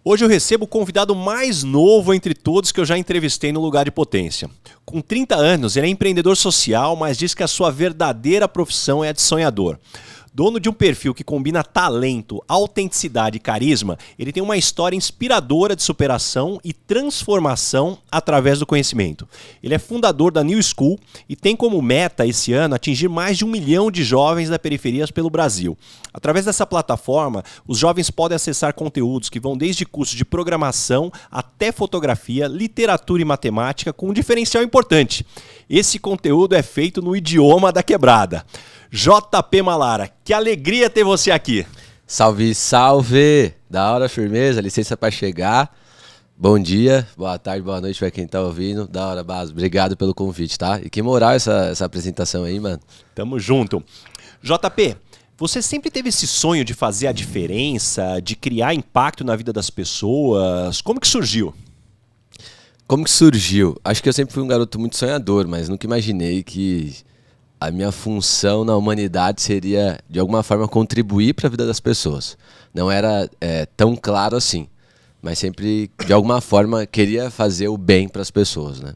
Hoje eu recebo o convidado mais novo entre todos que eu já entrevistei no Lugar de Potência. Com 30 anos, ele é empreendedor social, mas diz que a sua verdadeira profissão é a de sonhador. Dono de um perfil que combina talento, autenticidade e carisma, ele tem uma história inspiradora de superação e transformação através do conhecimento. Ele é fundador da New School e tem como meta esse ano atingir mais de 1 milhão de jovens da periferia pelo Brasil. Através dessa plataforma, os jovens podem acessar conteúdos que vão desde cursos de programação até fotografia, literatura e matemática com um diferencial importante. Esse conteúdo é feito no idioma da quebrada. JP Malara, que alegria ter você aqui. Salve, salve! Da hora, firmeza, licença para chegar. Bom dia, boa tarde, boa noite para quem tá ouvindo. Da hora, Baso, obrigado pelo convite, tá? E que moral essa apresentação aí, mano. Tamo junto. JP, você sempre teve esse sonho de fazer a diferença, de criar impacto na vida das pessoas. Como que surgiu? Como que surgiu? Acho que eu sempre fui um garoto muito sonhador, mas nunca imaginei que a minha função na humanidade seria, de alguma forma, contribuir para a vida das pessoas. Não era tão claro assim, mas sempre, de alguma forma, queria fazer o bem para as pessoas, né?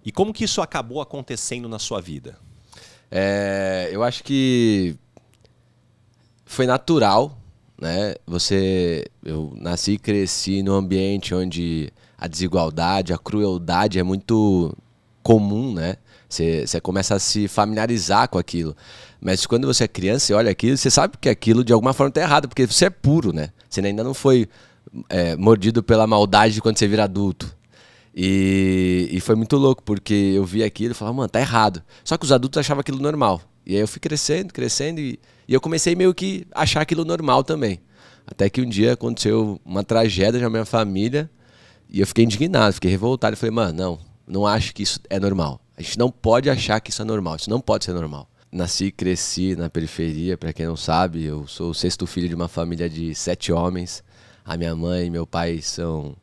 E como que isso acabou acontecendo na sua vida? Eu acho que foi natural, né? Eu nasci e cresci num ambiente onde a desigualdade, a crueldade é muito comum, né? Você começa a se familiarizar com aquilo. Mas quando você é criança, você olha aquilo, você sabe que aquilo de alguma forma está errado, porque você é puro, né? Você ainda não foi mordido pela maldade quando você vira adulto. E foi muito louco, porque eu vi aquilo e falava, mano, tá errado. Só que os adultos achavam aquilo normal. E aí eu fui crescendo e eu comecei meio que a achar aquilo normal também. Até que um dia aconteceu uma tragédia na minha família e eu fiquei indignado, fiquei revoltado. E falei, mano, não acho que isso é normal. A gente não pode achar que isso é normal, isso não pode ser normal. Nasci e cresci na periferia, pra quem não sabe, eu sou o 6º filho de uma família de 7 homens. A minha mãe e meu pai são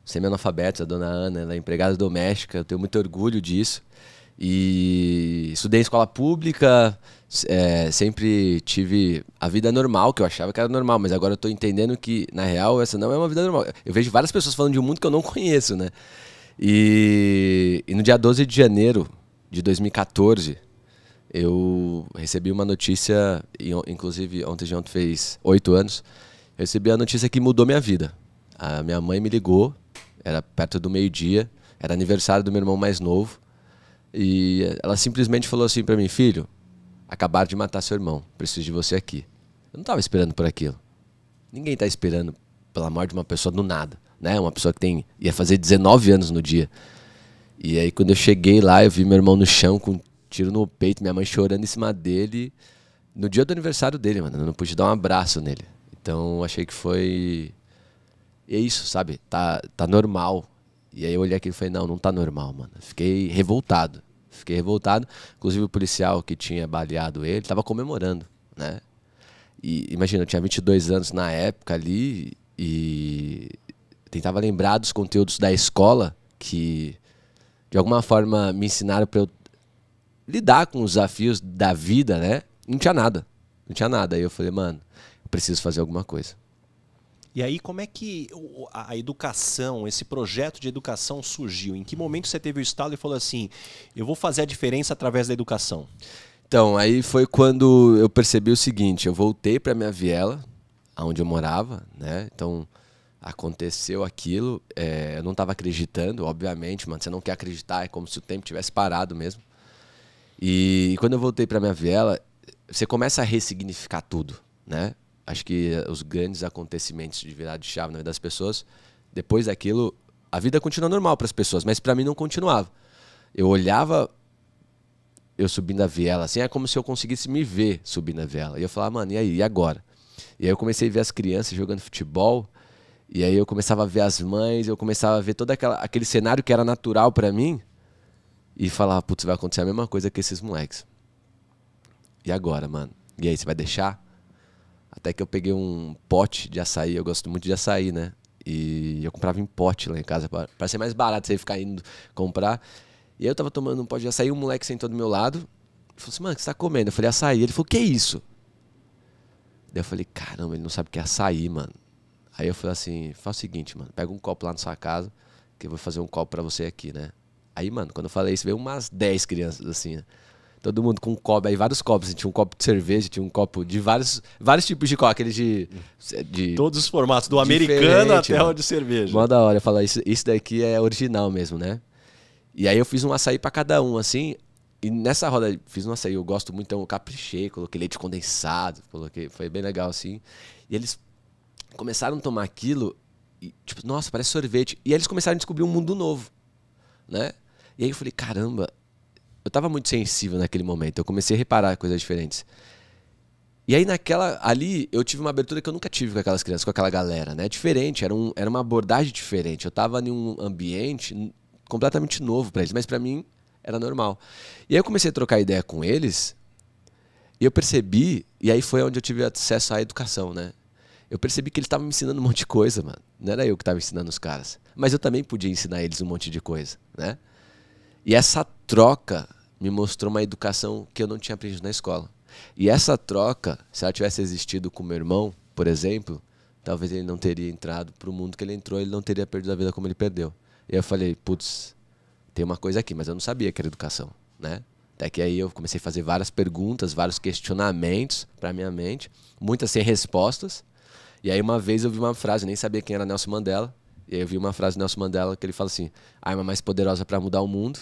semi-analfabetos, a dona Ana, ela é empregada doméstica, eu tenho muito orgulho disso. E estudei em escola pública, sempre tive a vida normal, que eu achava que era normal, mas agora eu tô entendendo que, na real, essa não é uma vida normal. Eu vejo várias pessoas falando de um mundo que eu não conheço, né? E no dia 12 de janeiro de 2014, eu recebi uma notícia, inclusive ontem fez 8 anos, eu recebi a notícia que mudou minha vida. A minha mãe me ligou, era perto do meio-dia, era aniversário do meu irmão mais novo, e ela simplesmente falou assim pra mim, filho, acabaram de matar seu irmão, preciso de você aqui. Eu não tava esperando por aquilo. Ninguém tá esperando pela morte de uma pessoa do nada. Né? Uma pessoa que ia fazer 19 anos no dia. E aí quando eu cheguei lá, eu vi meu irmão no chão com um tiro no peito, minha mãe chorando em cima dele. No dia do aniversário dele, mano, eu não pude dar um abraço nele. Então achei que foi... E é isso, sabe? Tá normal. E aí eu olhei aqui e falei, não tá normal, mano. Fiquei revoltado. Inclusive o policial que tinha baleado ele tava comemorando, né? E imagina, eu tinha 22 anos na época ali e tentava lembrar dos conteúdos da escola que, de alguma forma, me ensinaram para eu lidar com os desafios da vida, né? Não tinha nada. Aí eu falei, mano, eu preciso fazer alguma coisa. E aí, como é que a educação, esse projeto de educação surgiu? Em que momento você teve o estalo e falou assim, eu vou fazer a diferença através da educação? Então, aí foi quando eu percebi o seguinte, eu voltei para minha viela, onde eu morava, né? Então aconteceu aquilo, eu não estava acreditando, obviamente, mano, você não quer acreditar, é como se o tempo tivesse parado mesmo. E quando eu voltei para minha viela, você começa a ressignificar tudo, né? Acho que os grandes acontecimentos de virada de chave na vida das pessoas, depois daquilo, a vida continua normal para as pessoas, mas para mim não continuava. Eu olhava eu subindo a viela, assim, é como se eu conseguisse me ver subindo a viela. E eu falava, mano, e aí, e agora? E aí eu comecei a ver as crianças jogando futebol, e aí eu começava a ver as mães, eu começava a ver todo aquele cenário que era natural pra mim e falava, putz, vai acontecer a mesma coisa que esses moleques. E agora, mano? E aí, você vai deixar? Até que eu peguei um pote de açaí, eu gosto muito de açaí, né? E eu comprava em pote lá em casa, pra ser mais barato você ficar indo comprar. E aí eu tava tomando um pote de açaí, um moleque sentou do meu lado e falou assim, mano, o que você tá comendo? Eu falei, açaí. Ele falou, que é isso? Daí eu falei, caramba, ele não sabe o que é açaí, mano. Aí eu falei assim, faz o seguinte, mano, pega um copo lá na sua casa, que eu vou fazer um copo pra você aqui, né? Aí, mano, quando eu falei isso, veio umas 10 crianças, assim, né? Todo mundo com um copo, aí vários copos, assim, tinha um copo de cerveja, tinha um copo de vários tipos de copo, aqueles de Todos os formatos, do americano até mano. o de cerveja. Mó da hora, falar isso daqui é original mesmo, né? E aí eu fiz um açaí pra cada um, assim, e nessa roda fiz um açaí, eu gosto muito, então eu caprichei, coloquei leite condensado, foi bem legal, assim. E eles começaram a tomar aquilo, e, tipo, nossa, parece sorvete. E aí eles começaram a descobrir um mundo novo, né? E aí eu falei, caramba, eu tava muito sensível naquele momento, eu comecei a reparar coisas diferentes. E aí ali eu tive uma abertura que eu nunca tive com aquelas crianças, com aquela galera, né? Diferente, era uma abordagem diferente. Eu tava em um ambiente completamente novo pra eles, mas pra mim era normal. E aí eu comecei a trocar ideia com eles, e eu percebi, e aí foi onde eu tive acesso à educação, né? Eu percebi que eles estavam me ensinando um monte de coisa, mano. Não era eu que estava ensinando os caras. Mas eu também podia ensinar eles um monte de coisa, né? E essa troca me mostrou uma educação que eu não tinha aprendido na escola. E essa troca, se ela tivesse existido com meu irmão, por exemplo, talvez ele não teria entrado para o mundo que ele entrou, ele não teria perdido a vida como ele perdeu. E aí eu falei, putz, tem uma coisa aqui, mas eu não sabia que era educação, né? Até que aí eu comecei a fazer várias perguntas, vários questionamentos para minha mente, muitas sem respostas. E aí uma vez eu vi uma frase, eu nem sabia quem era Nelson Mandela, e aí eu vi uma frase do Nelson Mandela que ele fala assim, a arma mais poderosa para mudar o mundo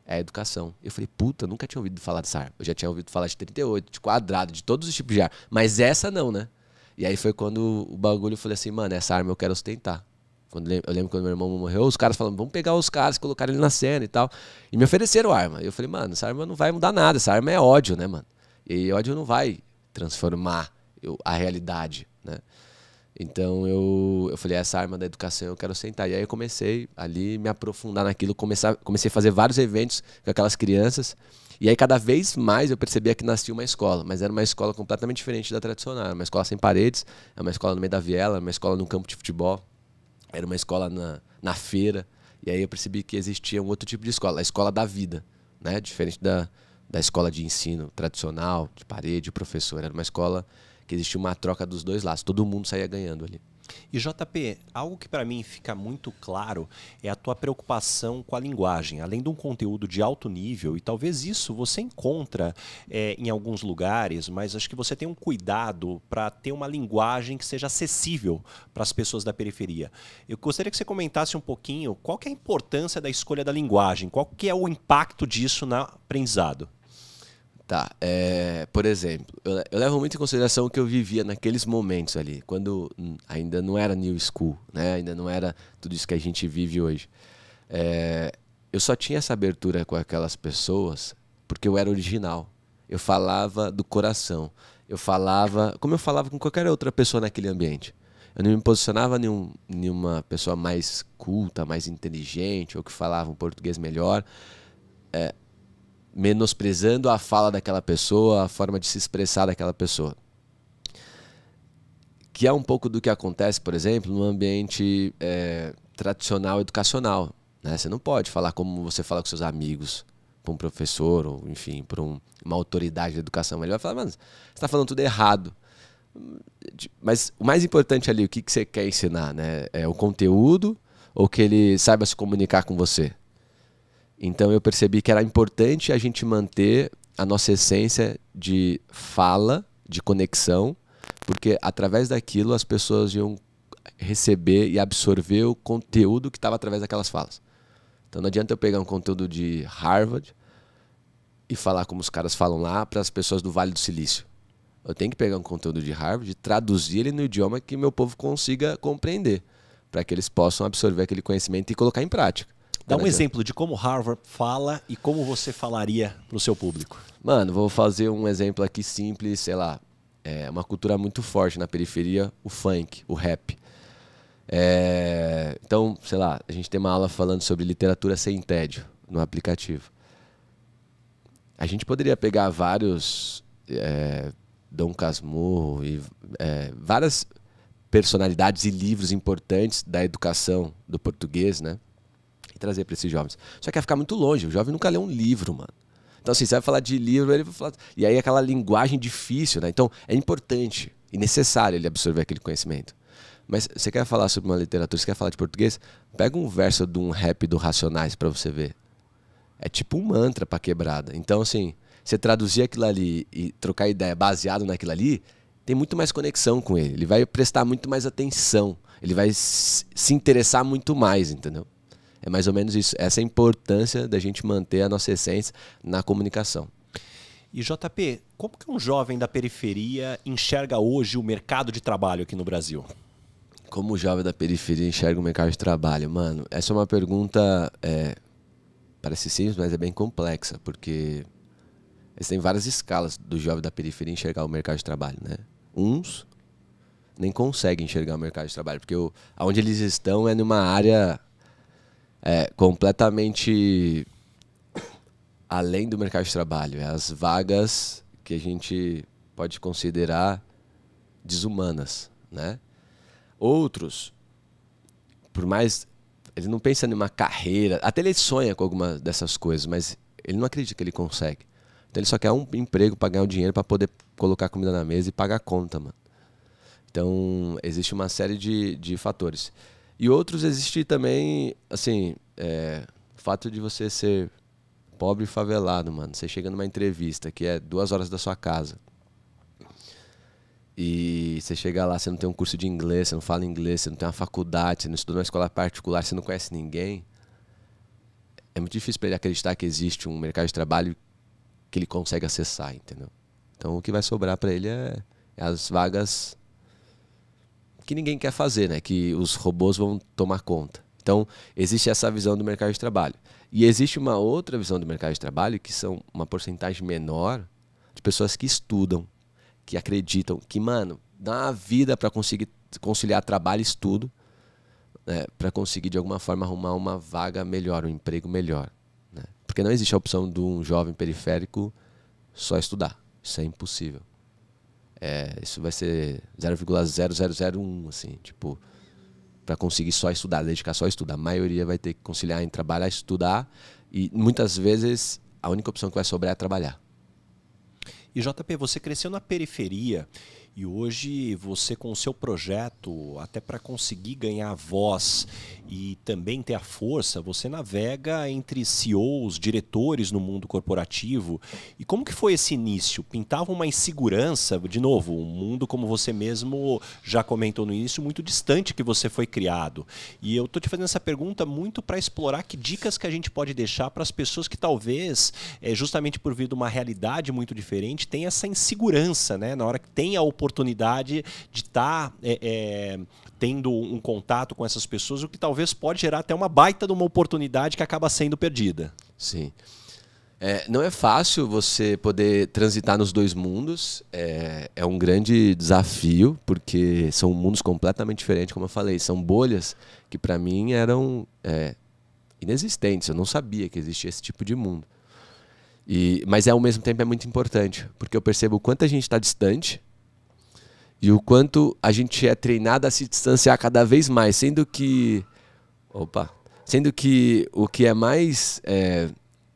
é a educação. Eu falei, puta, eu nunca tinha ouvido falar dessa arma. Eu já tinha ouvido falar de 38, de quadrado, de todos os tipos de arma, mas essa não, né? E aí foi quando o bagulho, eu falei assim, mano, essa arma eu quero ostentar. Eu lembro quando meu irmão morreu, os caras falaram, vamos pegar os caras, colocar ele na cena e tal. E me ofereceram arma. E eu falei, mano, essa arma não vai mudar nada, essa arma é ódio, né, mano? E ódio não vai transformar a realidade, né? Então eu falei, essa arma da educação eu quero sentar. E aí eu comecei ali me aprofundar naquilo, comecei a fazer vários eventos com aquelas crianças. E aí cada vez mais eu percebia que nascia uma escola, mas era uma escola completamente diferente da tradicional. Era uma escola sem paredes, era uma escola no meio da viela, era uma escola no campo de futebol, era uma escola na feira. E aí eu percebi que existia um outro tipo de escola, a escola da vida, né? Diferente da escola de ensino tradicional, de parede, de professor. Era uma escola que existia uma troca dos dois lados, todo mundo saía ganhando ali. E JP, algo que para mim fica muito claro é a tua preocupação com a linguagem. Além de um conteúdo de alto nível, e talvez isso você encontra em alguns lugares, mas acho que você tem um cuidado para ter uma linguagem que seja acessível para as pessoas da periferia. Eu gostaria que você comentasse um pouquinho qual que é a importância da escolha da linguagem, qual que é o impacto disso no aprendizado. Tá, por exemplo, eu levo muito em consideração o que eu vivia naqueles momentos ali, quando ainda não era New School, né? Ainda não era tudo isso que a gente vive hoje. Eu só tinha essa abertura com aquelas pessoas porque eu era original. Eu falava do coração. Eu falava como eu falava com qualquer outra pessoa naquele ambiente. Eu não me posicionava em uma pessoa mais culta, mais inteligente, ou que falava um português melhor. Menosprezando a fala daquela pessoa, a forma de se expressar daquela pessoa. Que é um pouco do que acontece, por exemplo, no ambiente tradicional educacional, né? Você não pode falar como você fala com seus amigos, para um professor, ou enfim, para uma autoridade da educação. Ele vai falar, mano, você está falando tudo errado. Mas o mais importante ali, o que você quer ensinar, né? É o conteúdo ou que ele saiba se comunicar com você? Então eu percebi que era importante a gente manter a nossa essência de fala, de conexão, porque através daquilo as pessoas iam receber e absorver o conteúdo que estava através daquelas falas. Então não adianta eu pegar um conteúdo de Harvard e falar como os caras falam lá para as pessoas do Vale do Silício. Eu tenho que pegar um conteúdo de Harvard e traduzir ele no idioma que meu povo consiga compreender, para que eles possam absorver aquele conhecimento e colocar em prática. Dá um exemplo de como Harvard fala e como você falaria para o seu público. Mano, vou fazer um exemplo aqui simples, sei lá. É uma cultura muito forte na periferia, o funk, o rap. Então, sei lá, a gente tem uma aula falando sobre literatura sem tédio no aplicativo. A gente poderia pegar vários Dom Casmurro e várias personalidades e livros importantes da educação do português, né? E trazer para esses jovens. Só que vai ficar muito longe, o jovem nunca lê um livro, mano. Então, assim, você vai falar de livro, ele vai falar... E aí aquela linguagem difícil, né? Então, é importante e necessário ele absorver aquele conhecimento. Mas você quer falar sobre uma literatura, você quer falar de português? Pega um verso de um rap do Racionais pra você ver. É tipo um mantra pra quebrada. Então, assim, você traduzir aquilo ali e trocar ideia baseado naquilo ali, tem muito mais conexão com ele. Ele vai prestar muito mais atenção. Ele vai se interessar muito mais, entendeu? É mais ou menos isso. Essa é a importância da gente manter a nossa essência na comunicação. E JP, como que um jovem da periferia enxerga hoje o mercado de trabalho aqui no Brasil? Como o jovem da periferia enxerga o mercado de trabalho? Mano, essa é uma pergunta, parece simples, mas é bem complexa, porque existem várias escalas do jovem da periferia enxergar o mercado de trabalho, né? Uns nem conseguem enxergar o mercado de trabalho, porque onde eles estão é numa área completamente além do mercado de trabalho. É as vagas que a gente pode considerar desumanas, né? Outros, por mais... Ele não pensa numa carreira, até ele sonha com alguma dessas coisas, mas ele não acredita que ele consegue. Então ele só quer um emprego para ganhar o dinheiro para poder colocar comida na mesa e pagar a conta, mano. Então existe uma série de fatores. E outros existe também, assim, o fato de você ser pobre e favelado, mano. Você chega numa entrevista que é 2 horas da sua casa. E você chega lá, você não tem um curso de inglês, você não fala inglês, você não tem uma faculdade, você não estudou numa escola particular, você não conhece ninguém. É muito difícil para ele acreditar que existe um mercado de trabalho que ele consegue acessar, entendeu? Então o que vai sobrar para ele é as vagas que ninguém quer fazer, né? Que os robôs vão tomar conta. Então existe essa visão do mercado de trabalho. E existe uma outra visão do mercado de trabalho, que são uma porcentagem menor de pessoas que estudam, que acreditam que, mano, dá uma vida para conseguir conciliar trabalho e estudo, né, para conseguir de alguma forma arrumar uma vaga melhor, um emprego melhor, né? Porque não existe a opção de um jovem periférico só estudar. Isso é impossível. Isso vai ser 0,0001, assim, tipo, para conseguir só estudar, dedicar só a estudar. A maioria vai ter que conciliar em trabalhar, estudar, e muitas vezes a única opção que vai sobrar é trabalhar. E JP, você cresceu na periferia e hoje você, com o seu projeto, até para conseguir ganhar voz e também ter a força, você navega entre CEOs, diretores no mundo corporativo. E como que foi esse início? Pintava uma insegurança, de novo, um mundo, como você mesmo já comentou no início, muito distante que você foi criado. E eu estou te fazendo essa pergunta muito para explorar que dicas que a gente pode deixar para as pessoas que talvez, justamente por vir de uma realidade muito diferente, tenham essa insegurança, né? Na hora que tem a oportunidade de estar tendo um contato com essas pessoas, o que talvez pode gerar até uma baita de uma oportunidade que acaba sendo perdida. Sim. Não é fácil você poder transitar nos dois mundos. É um grande desafio, porque são mundos completamente diferentes, como eu falei. São bolhas que para mim eram inexistentes. Eu não sabia que existia esse tipo de mundo. Mas ao mesmo tempo é muito importante, porque eu percebo o quanto a gente está distante e o quanto a gente é treinado a se distanciar cada vez mais, sendo que o que é mais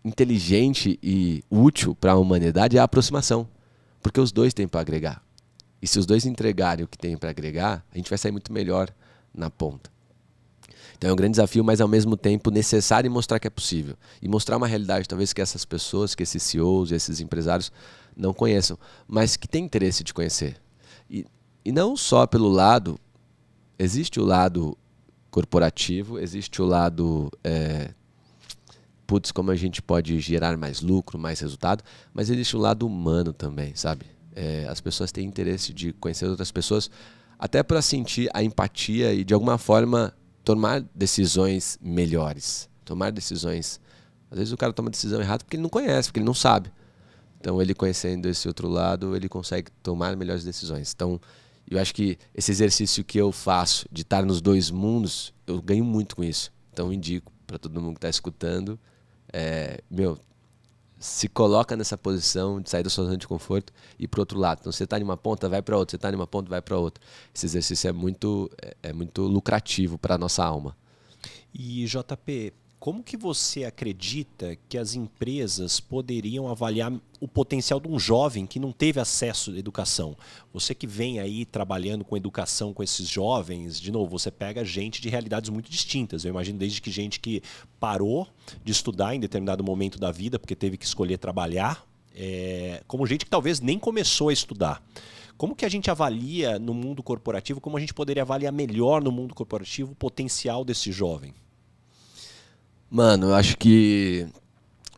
inteligente e útil para a humanidade é a aproximação, porque os dois têm para agregar. E se os dois entregarem o que tem para agregar, a gente vai sair muito melhor na ponta. Então é um grande desafio, mas ao mesmo tempo necessário, e mostrar que é possível. E mostrar uma realidade talvez que essas pessoas, que esses CEOs, esses empresários não conheçam, mas que têm interesse de conhecer. E não só pelo lado, existe o lado corporativo, existe o lado, como a gente pode gerar mais lucro, mais resultado, mas existe o lado humano também, sabe? As pessoas têm interesse de conhecer outras pessoas, até para sentir a empatia e de alguma forma tomar decisões melhores. Tomar decisões... Às vezes o cara toma decisão errada porque ele não conhece, porque ele não sabe. Então ele conhecendo esse outro lado, ele consegue tomar melhores decisões. Então eu acho que esse exercício que eu faço de estar nos dois mundos, eu ganho muito com isso. Então eu indico para todo mundo que está escutando, se coloca nessa posição de sair da sua zona de conforto e ir para o outro lado. Então você está em uma ponta, vai para outra. Você está em uma ponta, vai para outra. Esse exercício é muito lucrativo para a nossa alma. E JP, Como que você acredita que as empresas poderiam avaliar o potencial de um jovem que não teve acesso à educação? Você que vem aí trabalhando com educação com esses jovens, de novo, você pega gente de realidades muito distintas. Eu imagino desde que gente que parou de estudar em determinado momento da vida porque teve que escolher trabalhar, como gente que talvez nem começou a estudar. Como que a gente avalia no mundo corporativo, como a gente poderia avaliar melhor no mundo corporativo o potencial desse jovem? Mano, eu acho que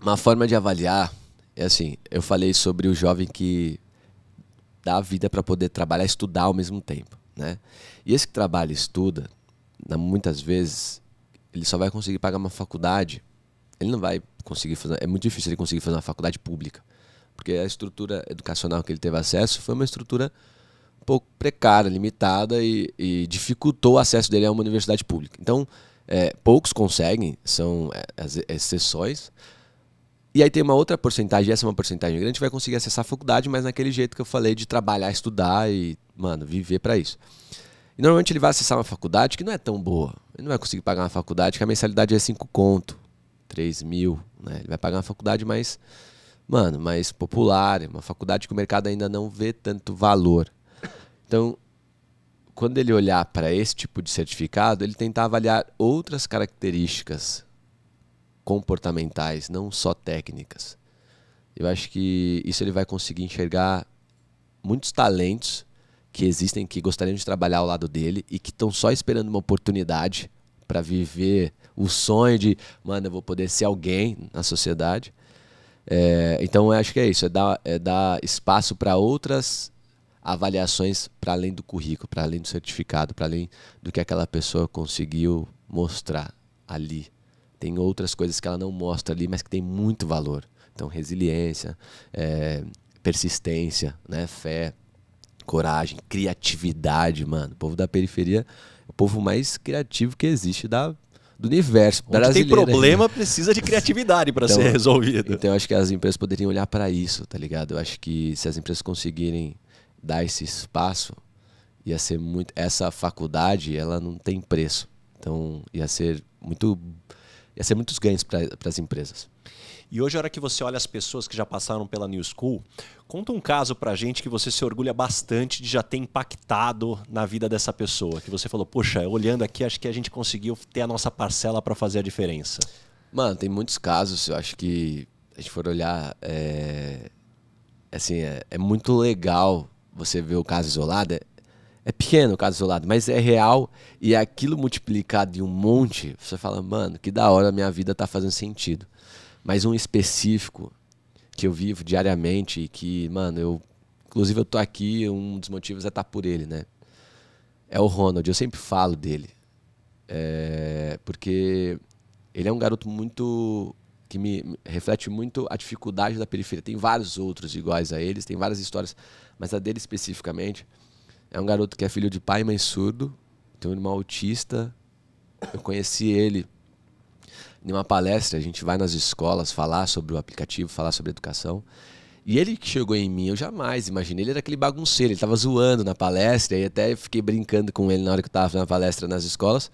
uma forma de avaliar é assim, eu falei sobre o jovem que dá a vida para poder trabalhar e estudar ao mesmo tempo, né? E esse que trabalha e estuda, muitas vezes, ele só vai conseguir pagar uma faculdade, ele não vai conseguir fazer, é muito difícil ele conseguir fazer uma faculdade pública, porque a estrutura educacional que ele teve acesso foi uma estrutura um pouco precária, limitada e dificultou o acesso dele a uma universidade pública. Então, poucos conseguem, são as exceções. E aí tem uma outra porcentagem, essa é uma porcentagem grande, que vai conseguir acessar a faculdade, mas naquele jeito que eu falei de trabalhar, estudar e, mano, viver para isso. E normalmente ele vai acessar uma faculdade que não é tão boa. Ele não vai conseguir pagar uma faculdade que a mensalidade é 5 conto, 3 mil, né? Ele vai pagar uma faculdade mais, mano, mais popular, uma faculdade que o mercado ainda não vê tanto valor. Então, quando ele olhar para esse tipo de certificado, ele tentar avaliar outras características comportamentais, não só técnicas. Eu acho que isso ele vai conseguir enxergar muitos talentos que existem, que gostariam de trabalhar ao lado dele e que estão só esperando uma oportunidade para viver o sonho de, mano, eu vou poder ser alguém na sociedade. Então eu acho que é isso, é dar espaço para outras avaliações para além do currículo, para além do certificado, para além do que aquela pessoa conseguiu mostrar ali. Tem outras coisas que ela não mostra ali, mas que tem muito valor. Então, resiliência, persistência, né? Fé, coragem, criatividade, mano. O povo da periferia é o povo mais criativo que existe do universo brasileiro. Onde tem problema, precisa de criatividade para ser resolvido. Então, eu acho que as empresas poderiam olhar para isso, tá ligado? Eu acho que se as empresas conseguirem dar esse espaço, ia ser muito. Essa faculdade, ela não tem preço. Então, ia ser muitos ganhos para as empresas. E hoje, a hora que você olha as pessoas que já passaram pela New School, conta um caso pra gente que você se orgulha bastante de já ter impactado na vida dessa pessoa. Que você falou, poxa, olhando aqui, acho que a gente conseguiu ter a nossa parcela para fazer a diferença. Mano, tem muitos casos, eu acho que a gente for olhar, é muito legal você ver o caso isolado. É pequeno o caso isolado, mas é real e aquilo multiplicado em um monte, você fala, mano, que da hora a minha vida tá fazendo sentido. Mas um específico que eu vivo diariamente e que, mano, inclusive eu tô aqui, um dos motivos é estar por ele, né? É o Ronald, eu sempre falo dele. Porque ele é um garoto muito que me reflete muito a dificuldade da periferia. Tem vários outros iguais a eles, tem várias histórias, mas a dele especificamente é um garoto que é filho de pai e mãe surdo, tem um irmão autista. Eu conheci ele em uma palestra, a gente vai nas escolas falar sobre o aplicativo, falar sobre educação. E ele que chegou em mim, eu jamais imaginei, ele era aquele bagunceiro, ele estava zoando na palestra, e até fiquei brincando com ele na hora que eu estava fazendo a palestra nas escolas.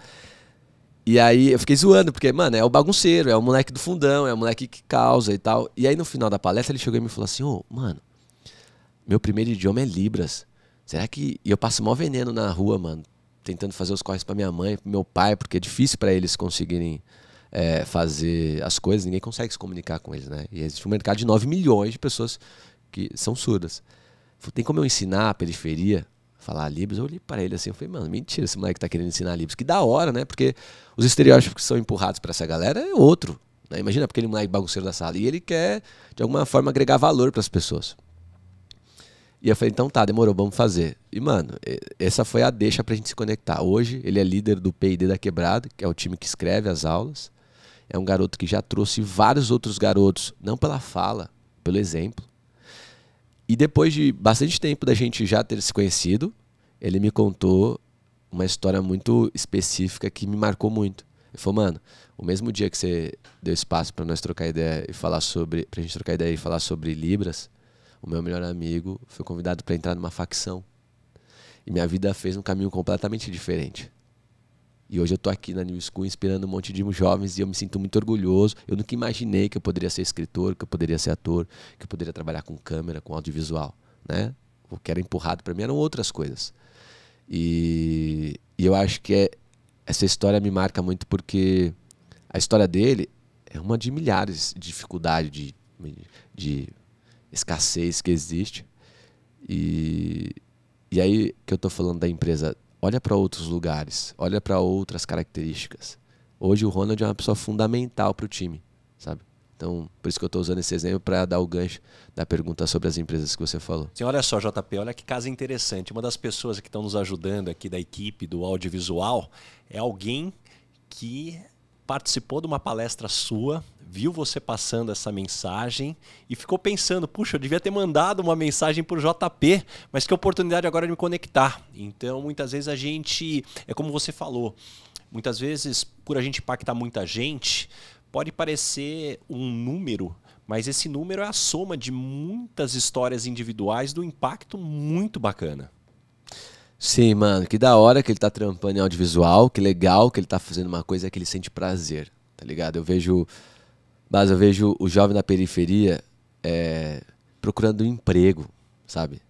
E aí eu fiquei zoando, porque, mano, é o bagunceiro, é o moleque do fundão, é o moleque que causa e tal. E aí no final da palestra ele chegou em mim e falou assim, mano, meu primeiro idioma é Libras. Será que... E eu passo mó veneno na rua, mano, tentando fazer os corres pra minha mãe, pro meu pai, porque é difícil pra eles conseguirem fazer as coisas, ninguém consegue se comunicar com eles, né? E existe um mercado de 9 milhões de pessoas que são surdas. Tem como eu ensinar a periferia falar Libras? Eu olhei para ele assim, eu falei, mano, mentira, esse moleque tá querendo ensinar Libras. Que da hora, né? Porque os estereótipos que são empurrados para essa galera é outro, né? Imagina aquele moleque bagunceiro da sala. E ele quer, de alguma forma, agregar valor para as pessoas. E eu falei, então tá, demorou, vamos fazer. E, mano, essa foi a deixa pra gente se conectar. Hoje, ele é líder do P&D da Quebrada, que é o time que escreve as aulas. É um garoto que já trouxe vários outros garotos, não pela fala, pelo exemplo. E depois de bastante tempo da gente já ter se conhecido, ele me contou uma história muito específica que me marcou muito. Ele falou, mano, o mesmo dia que você deu espaço pra nós trocar ideia e falar sobre, pra gente trocar ideia e falar sobre Libras, o meu melhor amigo foi convidado para entrar numa facção. E minha vida fez um caminho completamente diferente. E hoje eu tô aqui na New School inspirando um monte de jovens e eu me sinto muito orgulhoso. Eu nunca imaginei que eu poderia ser escritor, que eu poderia ser ator, que eu poderia trabalhar com câmera, com audiovisual, né? O que era empurrado para mim eram outras coisas. E eu acho que essa história me marca muito porque a história dele é uma de milhares de dificuldade, de escassez que existe. E aí que eu tô falando da empresa, olha para outros lugares, olha para outras características. Hoje o Ronald é uma pessoa fundamental para o time, sabe? Então, por isso que eu estou usando esse exemplo para dar o gancho da pergunta sobre as empresas que você falou. Sim, olha só, JP, olha que caso interessante. Uma das pessoas que estão nos ajudando aqui da equipe do audiovisual é alguém que participou de uma palestra sua, viu você passando essa mensagem e ficou pensando, puxa, eu devia ter mandado uma mensagem para o JP, mas que oportunidade agora de me conectar. Então, muitas vezes a gente, é como você falou, muitas vezes, por a gente impactar muita gente, pode parecer um número, mas esse número é a soma de muitas histórias individuais do impacto muito bacana. Sim, mano, que da hora que ele tá trampando em audiovisual, que legal que ele tá fazendo uma coisa que ele sente prazer, tá ligado? Eu vejo o jovem na periferia procurando um emprego, sabe?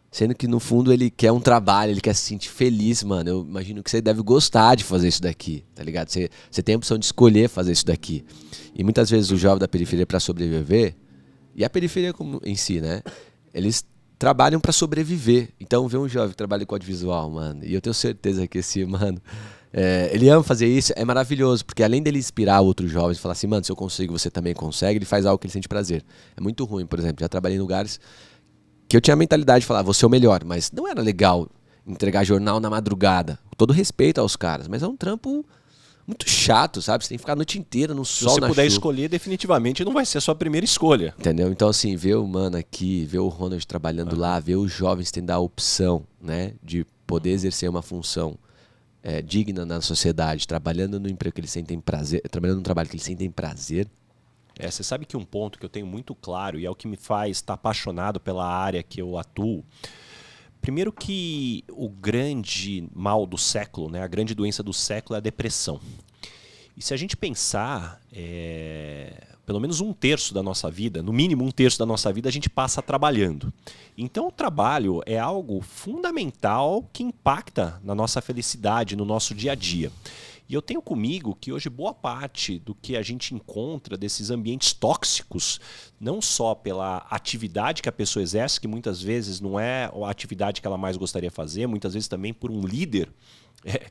Sendo que no fundo ele quer um trabalho, ele quer se sentir feliz, mano. Eu imagino que você deve gostar de fazer isso daqui, tá ligado? Você tem a opção de escolher fazer isso daqui. E muitas vezes o jovem da periferia, para sobreviver, e a periferia como em si, né? Eles trabalham para sobreviver. Então ver um jovem que trabalha com audiovisual, mano, e eu tenho certeza que esse, mano, ele ama fazer isso, é maravilhoso, porque além dele inspirar outros jovens, falar assim, mano, se eu consigo, você também consegue, ele faz algo que ele sente prazer. É muito ruim, por exemplo, já trabalhei em lugares que eu tinha a mentalidade de falar, vou ser o melhor, mas não era legal entregar jornal na madrugada. Com todo respeito aos caras, mas é um trampo muito chato, sabe? Você tem que ficar a noite inteira no sol, na chuva. Se você puder escolher, definitivamente não vai ser a sua primeira escolha. Entendeu? Então, assim, ver o mano aqui, ver o Ronald trabalhando lá, ver os jovens tendo a opção, né, de poder exercer uma função digna na sociedade, trabalhando no emprego que eles sentem prazer, trabalhando no trabalho que eles sentem prazer. Você sabe que um ponto que eu tenho muito claro e é o que me faz estar apaixonado pela área que eu atuo, primeiro que o grande mal do século, né, a grande doença do século é a depressão. E se a gente pensar, pelo menos um terço da nossa vida, no mínimo um terço da nossa vida, a gente passa trabalhando. Então o trabalho é algo fundamental que impacta na nossa felicidade, no nosso dia a dia. E eu tenho comigo que hoje boa parte do que a gente encontra desses ambientes tóxicos, não só pela atividade que a pessoa exerce, que muitas vezes não é a atividade que ela mais gostaria de fazer, muitas vezes também por um líder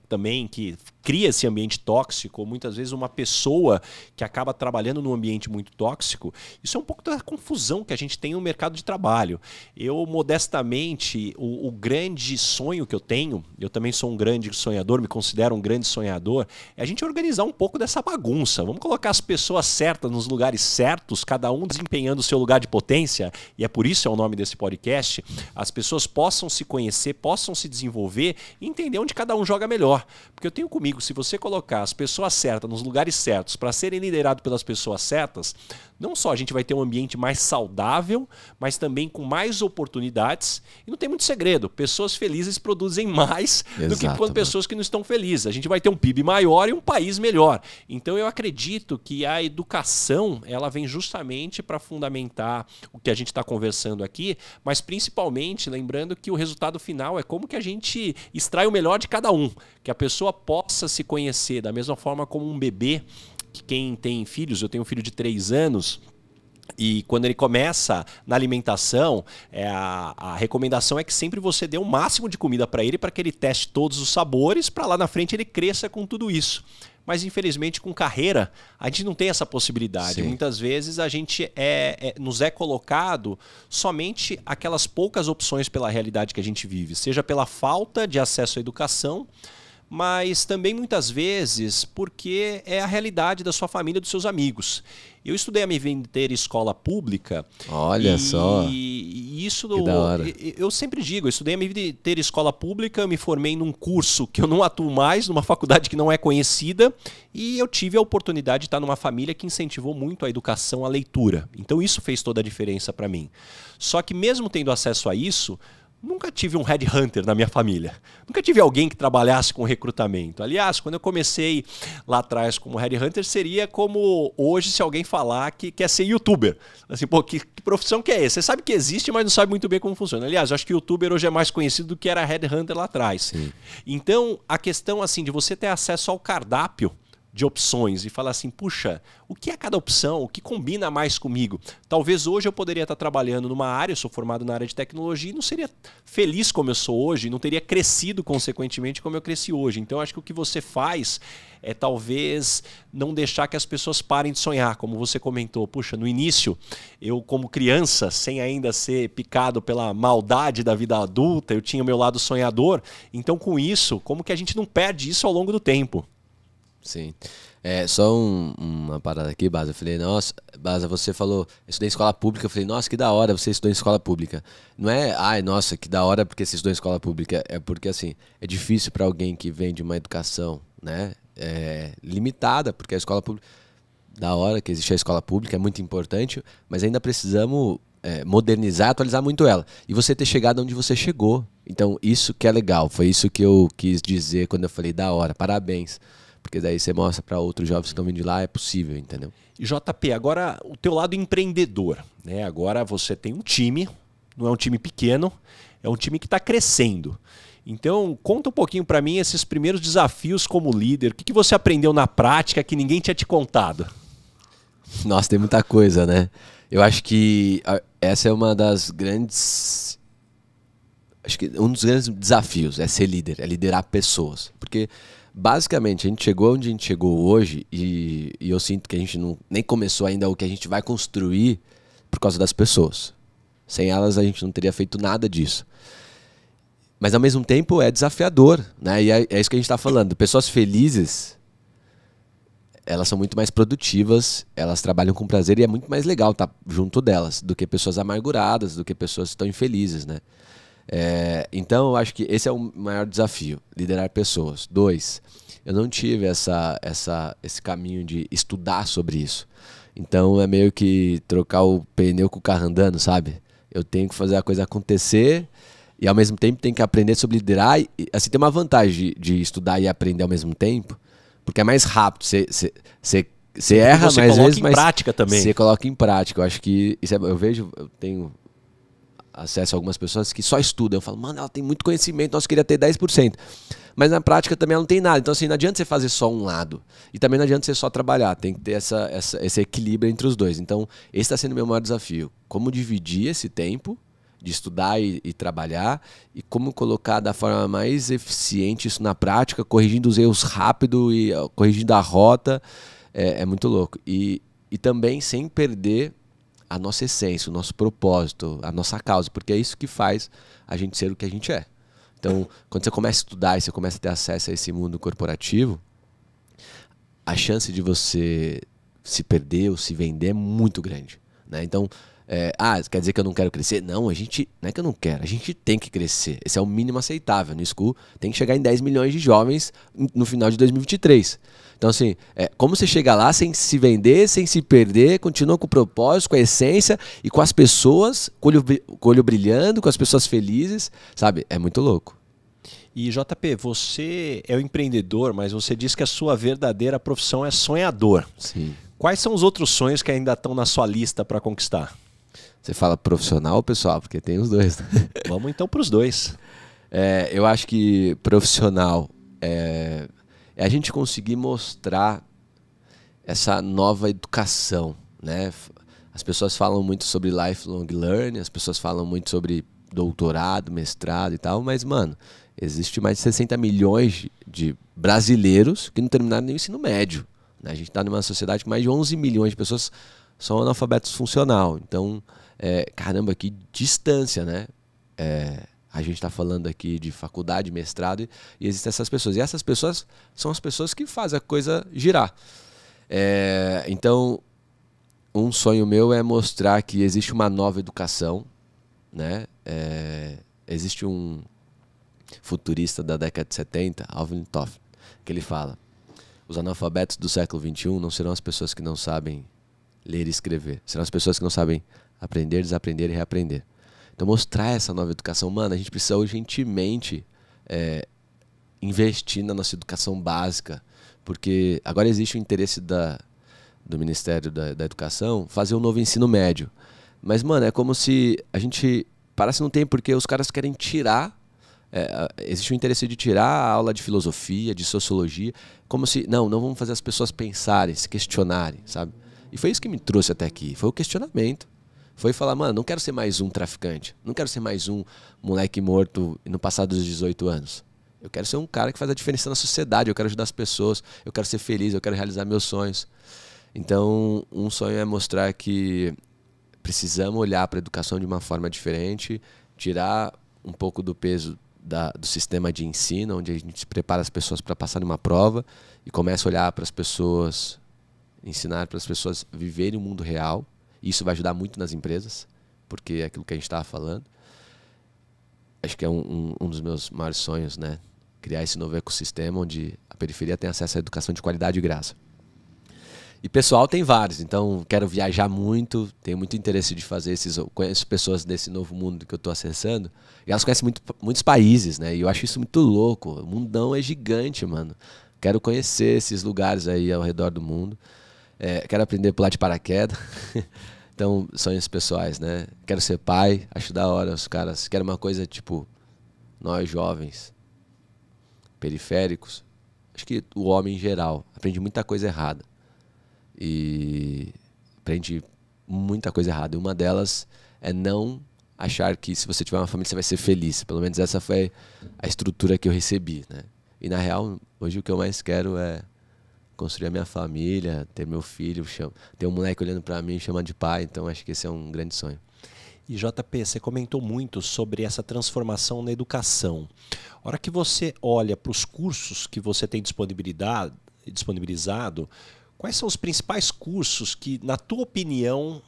também que cria esse ambiente tóxico, ou muitas vezes uma pessoa que acaba trabalhando num ambiente muito tóxico. Isso é um pouco da confusão que a gente tem no mercado de trabalho. Eu, modestamente, o grande sonho que eu tenho, eu também sou um grande sonhador, me considero um grande sonhador, é a gente organizar um pouco dessa bagunça. Vamos colocar as pessoas certas nos lugares certos, cada um desempenhando o seu lugar de potência, e é por isso é o nome desse podcast, as pessoas possam se conhecer, possam se desenvolver e entender onde cada um joga melhor. Porque eu tenho comigo, se você colocar as pessoas certas nos lugares certos para serem liderados pelas pessoas certas, não só a gente vai ter um ambiente mais saudável, mas também com mais oportunidades. E não tem muito segredo, pessoas felizes produzem mais do que quando pessoas que não estão felizes. A gente vai ter um PIB maior e um país melhor. Então eu acredito que a educação ela vem justamente para fundamentar o que a gente está conversando aqui, mas principalmente lembrando que o resultado final é como que a gente extrai o melhor de cada um. Que a pessoa possa se conhecer da mesma forma como um bebê, que quem tem filhos, eu tenho um filho de 3 anos, e quando ele começa na alimentação, a recomendação é que sempre você dê o máximo de comida para ele, para que ele teste todos os sabores, para lá na frente ele cresça com tudo isso. Mas infelizmente com carreira a gente não tem essa possibilidade. Sim. Muitas vezes a gente nos é colocado somente aquelas poucas opções pela realidade que a gente vive, seja pela falta de acesso à educação, mas também muitas vezes porque é a realidade da sua família, dos seus amigos. Eu estudei a minha vida inteira em escola pública. Olha só. E isso que da hora. Eu sempre digo, eu estudei a minha vida inteira em escola pública, me formei num curso que eu não atuo mais, numa faculdade que não é conhecida, e eu tive a oportunidade de estar numa família que incentivou muito a educação, a leitura. Então isso fez toda a diferença para mim. Só que mesmo tendo acesso a isso, Nunca tive um headhunter na minha família. Nunca tive alguém que trabalhasse com recrutamento. Aliás, quando eu comecei lá atrás como headhunter, seria como hoje se alguém falar que quer ser youtuber. Assim, pô, que profissão que é essa? Você sabe que existe, mas não sabe muito bem como funciona. Aliás, eu acho que youtuber hoje é mais conhecido do que era headhunter lá atrás. Sim. Então, a questão assim de você ter acesso ao cardápio de opções e falar assim, puxa, o que é cada opção? O que combina mais comigo? Talvez hoje eu poderia estar trabalhando numa área, eu sou formado na área de tecnologia e não seria feliz como eu sou hoje, não teria crescido consequentemente como eu cresci hoje. Então acho que o que você faz é talvez não deixar que as pessoas parem de sonhar, como você comentou. Puxa, no início, eu como criança, sem ainda ser picado pela maldade da vida adulta, eu tinha o meu lado sonhador. Então com isso, como que a gente não perde isso ao longo do tempo? Sim. Só uma parada aqui, Baza. Eu falei, nossa, Baza, você falou, eu estudei em escola pública. Eu falei, nossa, que da hora você estudou em escola pública. Não é, ai, nossa, que da hora porque você estudou em escola pública. É porque, assim, é difícil para alguém que vem de uma educação, né, limitada, porque a escola pública, da hora que existe a escola pública, é muito importante, mas ainda precisamos modernizar, atualizar muito ela. E você ter chegado onde você chegou. Então, isso que é legal. Foi isso que eu quis dizer quando eu falei, da hora, parabéns. Porque daí você mostra para outros jovens que estão vindo de lá, é possível, entendeu? E JP, agora o teu lado empreendedor, né? Agora você tem um time, não é um time pequeno, é um time que está crescendo. Então, conta um pouquinho para mim esses primeiros desafios como líder. O que você aprendeu na prática que ninguém tinha te contado? Nossa, tem muita coisa, né? Eu acho que essa é uma das grandes... Acho que um dos grandes desafios é ser líder, é liderar pessoas. Porque... basicamente, a gente chegou onde a gente chegou hoje e eu sinto que a gente nem começou ainda o que a gente vai construir por causa das pessoas. Sem elas, a gente não teria feito nada disso. Mas, ao mesmo tempo, é desafiador, né? E é isso que a gente está falando. Pessoas felizes, elas são muito mais produtivas, elas trabalham com prazer e é muito mais legal estar junto delas do que pessoas amarguradas, do que pessoas que estão infelizes, né? Então eu acho que esse é o maior desafio, liderar pessoas. 2, eu não tive esse caminho de estudar sobre isso. Então é meio que trocar o pneu com o carro andando, sabe? Eu tenho que fazer a coisa acontecer e ao mesmo tempo tenho que aprender sobre liderar. E, assim, tem uma vantagem de estudar e aprender ao mesmo tempo, porque é mais rápido. Você erra, mas às vezes prática também. Você coloca em prática. Eu acho que isso eu tenho acesso a algumas pessoas que só estudam. Eu falo, mano, ela tem muito conhecimento, nós queria ter 10%. Mas na prática também ela não tem nada. Então, assim, não adianta você fazer só um lado. E também não adianta você só trabalhar. Tem que ter esse equilíbrio entre os dois. Então, esse está sendo o meu maior desafio. Como dividir esse tempo de estudar e trabalhar e como colocar da forma mais eficiente isso na prática, corrigindo os erros rápido e corrigindo a rota. É muito louco. E também sem perder a nossa essência, o nosso propósito, a nossa causa, porque é isso que faz a gente ser o que a gente é. Então, quando você começa a estudar e você começa a ter acesso a esse mundo corporativo, a chance de você se perder ou se vender é muito grande, né? Então, quer dizer que eu não quero crescer? Não, não é que eu não quero, a gente tem que crescer. Esse é o mínimo aceitável. No School tem que chegar em 10 milhões de jovens no final de 2023. Então, assim, como você chega lá sem se vender, sem se perder, continua com o propósito, com a essência e com as pessoas, com o olho brilhando, com as pessoas felizes, sabe? É muito louco. E JP, você é o empreendedor, mas você diz que a sua verdadeira profissão é sonhador. Sim. Quais são os outros sonhos que ainda estão na sua lista para conquistar? Você fala profissional ou pessoal? Porque tem os dois. Vamos então para os dois. Eu acho que profissional é a gente conseguir mostrar essa nova educação, né? As pessoas falam muito sobre lifelong learning, as pessoas falam muito sobre doutorado, mestrado e tal, mas, mano, existe mais de 60 milhões de brasileiros que não terminaram nem o ensino médio, né? A gente está numa sociedade com mais de 11 milhões de pessoas são analfabetos funcional. Então, caramba, que distância, né? A gente está falando aqui de faculdade, mestrado, e existem essas pessoas. E essas pessoas são as pessoas que fazem a coisa girar. Então, um sonho meu é mostrar que existe uma nova educação, né? Existe um futurista da década de 70, Alvin Toffler, que ele fala: os analfabetos do século XXI não serão as pessoas que não sabem ler e escrever, serão as pessoas que não sabem aprender, desaprender e reaprender. Então mostrar essa nova educação. Mano, a gente precisa urgentemente investir na nossa educação básica, porque agora existe o interesse do Ministério da Educação fazer um novo ensino médio. Mas, mano, é como se a gente parasse num tempo, porque os caras querem tirar, existe o interesse de tirar a aula de filosofia, de sociologia, como se, não vamos fazer as pessoas pensarem, se questionarem, sabe? E foi isso que me trouxe até aqui, foi o questionamento. Foi falar, mano, não quero ser mais um traficante, não quero ser mais um moleque morto no passado dos 18 anos. Eu quero ser um cara que faz a diferença na sociedade, eu quero ajudar as pessoas, eu quero ser feliz, eu quero realizar meus sonhos. Então, um sonho é mostrar que precisamos olhar para a educação de uma forma diferente, tirar um pouco do peso do sistema de ensino, onde a gente prepara as pessoas para passar numa prova e começa a olhar para as pessoas, ensinar para as pessoas viverem o mundo real. Isso vai ajudar muito nas empresas, porque é aquilo que a gente estava falando. Acho que é um dos meus maiores sonhos, né? Criar esse novo ecossistema onde a periferia tem acesso à educação de qualidade e graça. E pessoal tem vários, então quero viajar muito, tenho muito interesse de fazer conheço pessoas desse novo mundo que eu estou acessando, e elas conhecem muitos países, né? E eu acho isso muito louco. O mundão é gigante, mano. Quero conhecer esses lugares aí ao redor do mundo. Quero aprender a pular de paraquedas. Então, sonhos pessoais, né? Quero ser pai, acho da hora os caras. Quero uma coisa tipo, nós jovens, periféricos, acho que o homem em geral aprende muita coisa errada. E aprende muita coisa errada. E uma delas é não achar que se você tiver uma família você vai ser feliz. Pelo menos essa foi a estrutura que eu recebi, né? E na real, hoje o que eu mais quero é construir a minha família, ter meu filho, ter um moleque olhando pra mim e chamando de pai. Então acho que esse é um grande sonho. E JP, você comentou muito sobre essa transformação na educação. A hora que você olha para os cursos que você tem disponibilizado, quais são os principais cursos que, na tua opinião,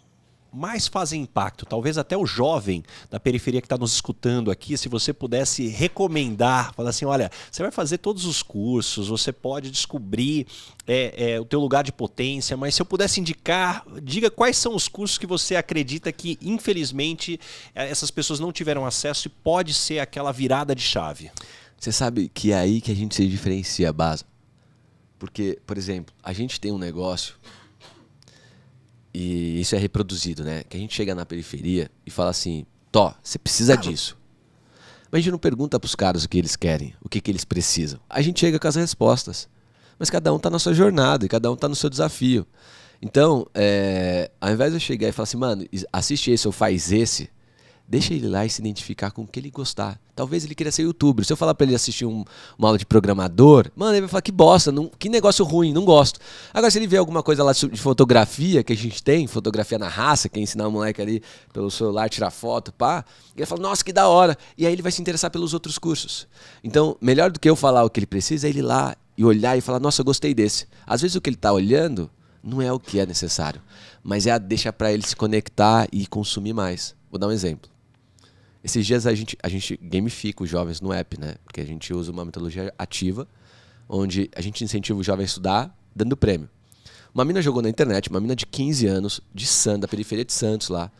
mais fazem impacto? Talvez até o jovem da periferia que está nos escutando aqui, se você pudesse recomendar, falar assim, olha, você vai fazer todos os cursos, você pode descobrir o teu lugar de potência, mas se eu pudesse indicar, diga quais são os cursos que você acredita que, infelizmente, essas pessoas não tiveram acesso e pode ser aquela virada de chave. Você sabe que é aí que a gente se diferencia, Baza. Porque, por exemplo, a gente tem um negócio, e isso é reproduzido, né? Que a gente chega na periferia e fala assim, você precisa disso. Mas a gente não pergunta para os caras o que eles querem, o que eles precisam. A gente chega com as respostas. Mas cada um está na sua jornada e cada um está no seu desafio. Então, ao invés de eu chegar e falar assim, mano, assiste esse ou faz esse, deixa ele lá e se identificar com o que ele gostar. Talvez ele queira ser youtuber. Se eu falar pra ele assistir uma aula de programador, mano, ele vai falar que bosta, que negócio ruim, não gosto. Agora, se ele vê alguma coisa lá de fotografia, que a gente tem, fotografia na raça, que é ensinar o moleque ali pelo celular, tirar foto, pá, ele fala, nossa, que da hora. E aí ele vai se interessar pelos outros cursos. Então, melhor do que eu falar o que ele precisa, é ele ir lá e olhar e falar, nossa, eu gostei desse. Às vezes o que ele tá olhando não é o que é necessário, mas é a deixa pra ele se conectar e consumir mais. Vou dar um exemplo. Esses dias a gente gamifica os jovens no app, né? Porque a gente usa uma metodologia ativa, onde a gente incentiva o jovem a estudar, dando prêmio. Uma mina jogou na internet, uma mina de 15 anos, da periferia de Santos lá,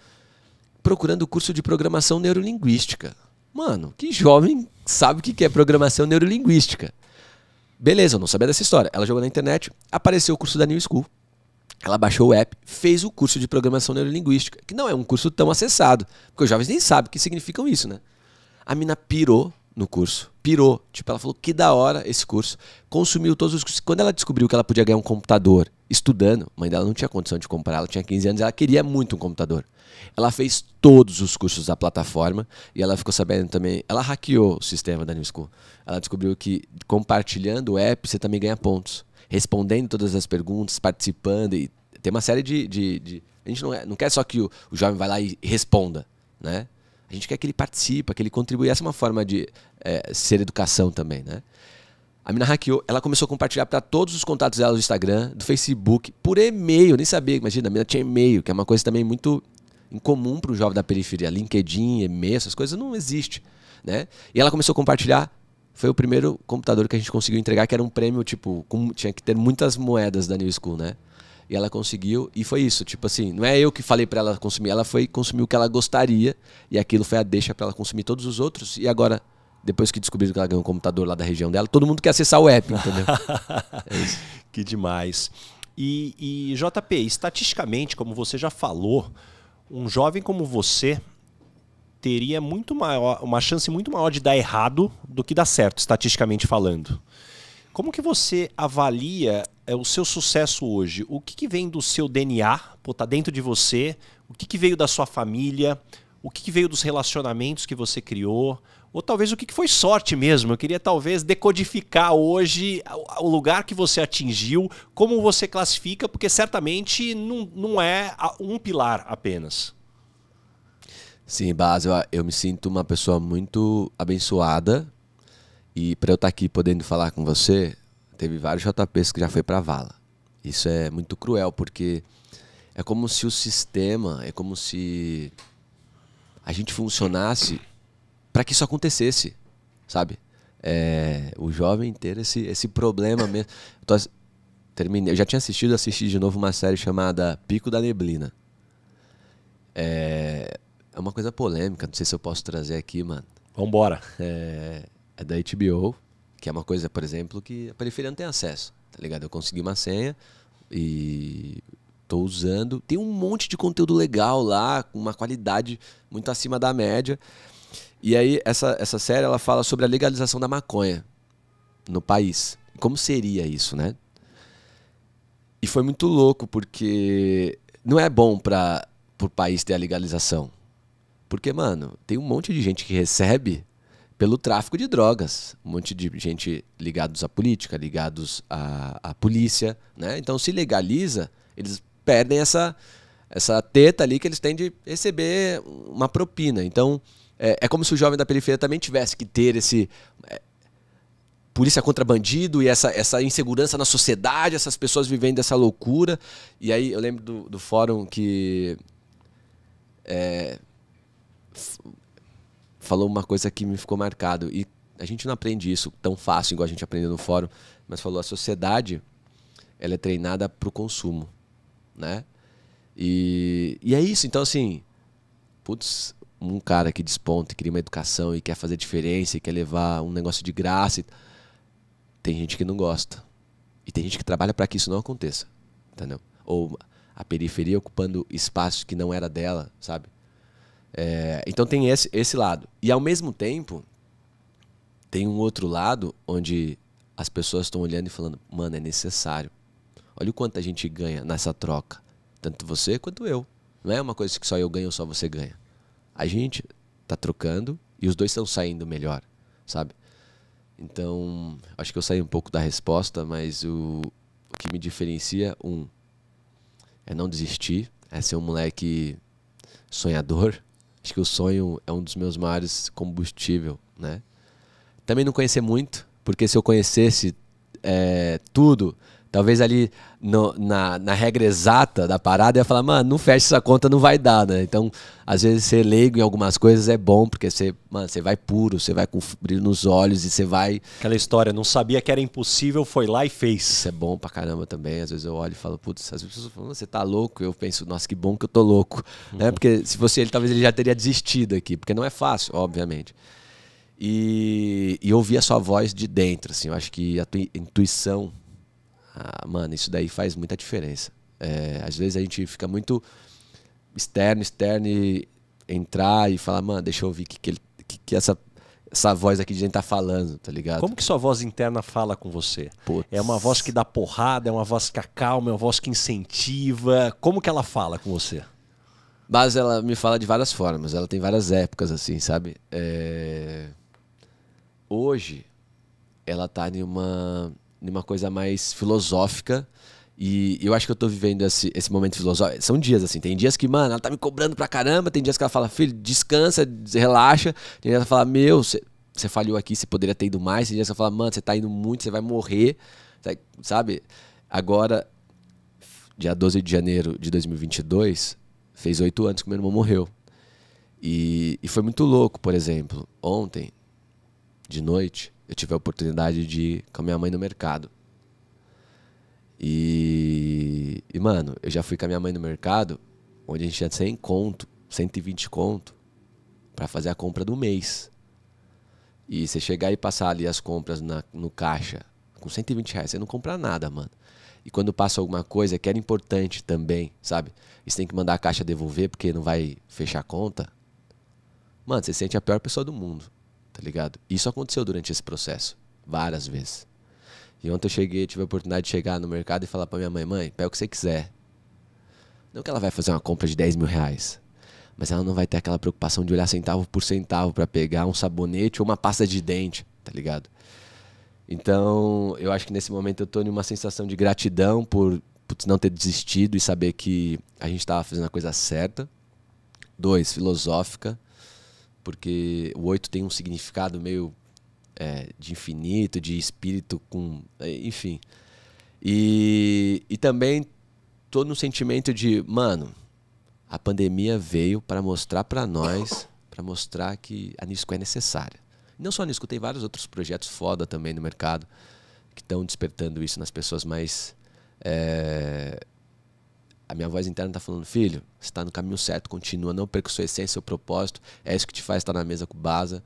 procurando o curso de programação neurolinguística. Mano, que jovem sabe o que é programação neurolinguística? Beleza, eu não sabia dessa história. Ela jogou na internet, apareceu o curso da New School. Ela baixou o app, fez o curso de programação neurolinguística, que não é um curso tão acessado, porque os jovens nem sabem o que significam isso, né? A mina pirou no curso, pirou. Tipo, ela falou que da hora esse curso, consumiu todos os cursos. Quando ela descobriu que ela podia ganhar um computador estudando, a mãe dela não tinha condição de comprar, ela tinha 15 anos, ela queria muito um computador. Ela fez todos os cursos da plataforma e ela ficou sabendo também, ela hackeou o sistema da New School. Ela descobriu que compartilhando o app você também ganha pontos. Respondendo todas as perguntas, participando, e tem uma série a gente não quer só que o jovem vá lá e responda, né? A gente quer que ele participe, que ele contribua. Essa é uma forma de ser educação também, né? A mina hackeou, ela começou a compartilhar para todos os contatos dela do Instagram, do Facebook, por e-mail, nem sabia, imagina, a mina tinha e-mail, que é uma coisa também muito incomum para o jovem da periferia. LinkedIn, e-mail, essas coisas não existem, né? E ela começou a compartilhar. Foi o primeiro computador que a gente conseguiu entregar, que era um prêmio, tipo, tinha que ter muitas moedas da New School, né? e ela conseguiu, e foi isso, tipo assim, não é eu que falei pra ela consumir, ela foi consumir o que ela gostaria, e aquilo foi a deixa pra ela consumir todos os outros, e agora, depois que descobriram que ela ganhou um computador lá da região dela, todo mundo quer acessar o app, entendeu? É isso. Que demais. E JP, estatisticamente, como você já falou, um jovem como você teria muito maior, uma chance muito maior de dar errado do que dar certo, estatisticamente falando. Como que você avalia o seu sucesso hoje? O que vem do seu DNA, tá dentro de você? O que veio da sua família? O que veio dos relacionamentos que você criou? Ou talvez o que foi sorte mesmo? Eu queria talvez decodificar hoje o lugar que você atingiu, como você classifica, porque certamente não é um pilar apenas. Sim, Bas, eu me sinto uma pessoa muito abençoada. E para eu estar aqui podendo falar com você, teve vários JPs que já foi para vala. Isso é muito cruel, porque é como se o sistema, é como se a gente funcionasse para que isso acontecesse, sabe? O jovem ter esse problema mesmo. Terminei, eu já tinha assisti de novo uma série chamada Pico da Neblina. É uma coisa polêmica, não sei se eu posso trazer aqui, mano. Vambora. É da HBO, que é uma coisa, por exemplo, que a periferia não tem acesso, tá ligado? Eu consegui uma senha e tô usando. Tem um monte de conteúdo legal lá, com uma qualidade muito acima da média. E aí, essa série, ela fala sobre a legalização da maconha no país. Como seria isso, né? E foi muito louco, porque não é bom pro país ter a legalização. Porque, mano, tem um monte de gente que recebe pelo tráfico de drogas. Um monte de gente ligados à política, ligados à polícia, né? Então, se legaliza, eles perdem essa teta ali que eles têm de receber uma propina. Então, é como se o jovem da periferia também tivesse que ter esse polícia contra bandido e essa insegurança na sociedade, essas pessoas vivendo essa loucura. E aí, eu lembro do fórum que falou uma coisa que me ficou marcado. E a gente não aprende isso tão fácil igual a gente aprendeu no fórum, mas falou: a sociedade, ela é treinada para o consumo, né? E é isso. Então, assim, putz, um cara que desponta e cria uma educação e quer fazer diferença e quer levar um negócio de graça, tem gente que não gosta. E tem gente que trabalha para que isso não aconteça, entendeu? Ou a periferia ocupando espaço que não era dela, sabe? Então tem esse lado. E ao mesmo tempo, tem um outro lado onde as pessoas estão olhando e falando: mano, é necessário. Olha o quanto a gente ganha nessa troca. Tanto você quanto eu. Não é uma coisa que só eu ganho ou só você ganha. A gente tá trocando e os dois estão saindo melhor, sabe? Então, acho que eu saí um pouco da resposta, mas o que me diferencia, é não desistir, é ser um moleque sonhador. Acho que o sonho é um dos meus maiores combustíveis, né? Também não conhecer muito, porque se eu conhecesse tudo, talvez ali na regra exata da parada eu ia falar: mano, não fecha essa conta, não vai dar, né? Então, às vezes ser leigo em algumas coisas é bom, porque você vai puro, você vai com brilho nos olhos e você vai... Aquela história, não sabia que era impossível, foi lá e fez. Isso é bom pra caramba também. Às vezes eu olho e falo: putz, as pessoas falam: você tá louco? Eu penso: nossa, que bom que eu tô louco. Né? Porque se fosse ele, talvez ele já teria desistido aqui, porque não é fácil, obviamente. E ouvir a sua voz de dentro, assim, eu acho que a tua intuição, mano, isso daí faz muita diferença. Às vezes a gente fica muito externo e entrar e falar: mano, deixa eu ouvir que essa voz aqui de gente tá falando, tá ligado? Como que sua voz interna fala com você? Putz. É uma voz que dá porrada, é uma voz que acalma, é uma voz que incentiva? Como que ela fala com você? Mas ela me fala de várias formas, ela tem várias épocas, assim, sabe? Hoje, ela tá numa coisa mais filosófica. E eu acho que eu tô vivendo esse momento filosófico. São dias assim, tem dias que, mano, ela tá me cobrando pra caramba. Tem dias que ela fala: filho, descansa, relaxa. Tem dias que ela fala: meu, você falhou aqui, você poderia ter ido mais. Tem dias que ela fala: mano, você tá indo muito, você vai morrer, sabe? Agora, dia 12 de janeiro de 2022, fez 8 anos que meu irmão morreu. E foi muito louco. Por exemplo, ontem de noite eu tive a oportunidade de ir com a minha mãe no mercado. Mano, eu já fui com a minha mãe no mercado, onde a gente tinha 100 conto, 120 conto, pra fazer a compra do mês. E você chegar e passar ali as compras no caixa, com 120 reais, você não compra nada, mano. E quando passa alguma coisa que era importante também, sabe? E você tem que mandar a caixa devolver porque não vai fechar a conta. Mano, você se sente a pior pessoa do mundo, tá ligado? Isso aconteceu durante esse processo, várias vezes. E ontem eu tive a oportunidade de chegar no mercado e falar pra minha mãe, mãe, pega o que você quiser. Não que ela vai fazer uma compra de 10 mil reais, mas ela não vai ter aquela preocupação de olhar centavo por centavo pra pegar um sabonete ou uma pasta de dente, tá ligado? Então, eu acho que nesse momento eu tô numa sensação de gratidão por não ter desistido e saber que a gente tava fazendo a coisa certa. 2, filosófica, porque o 8 tem um significado meio de infinito, de espírito, enfim. E também tô no sentimento de, mano, a pandemia veio para mostrar para nós, para mostrar que a Nisco é necessária. Não só a Nisco, tem vários outros projetos foda também no mercado que estão despertando isso nas pessoas, mas a minha voz interna está falando, filho, você está no caminho certo, continua, não perca sua essência, seu propósito, é isso que te faz estar na mesa com o Baza,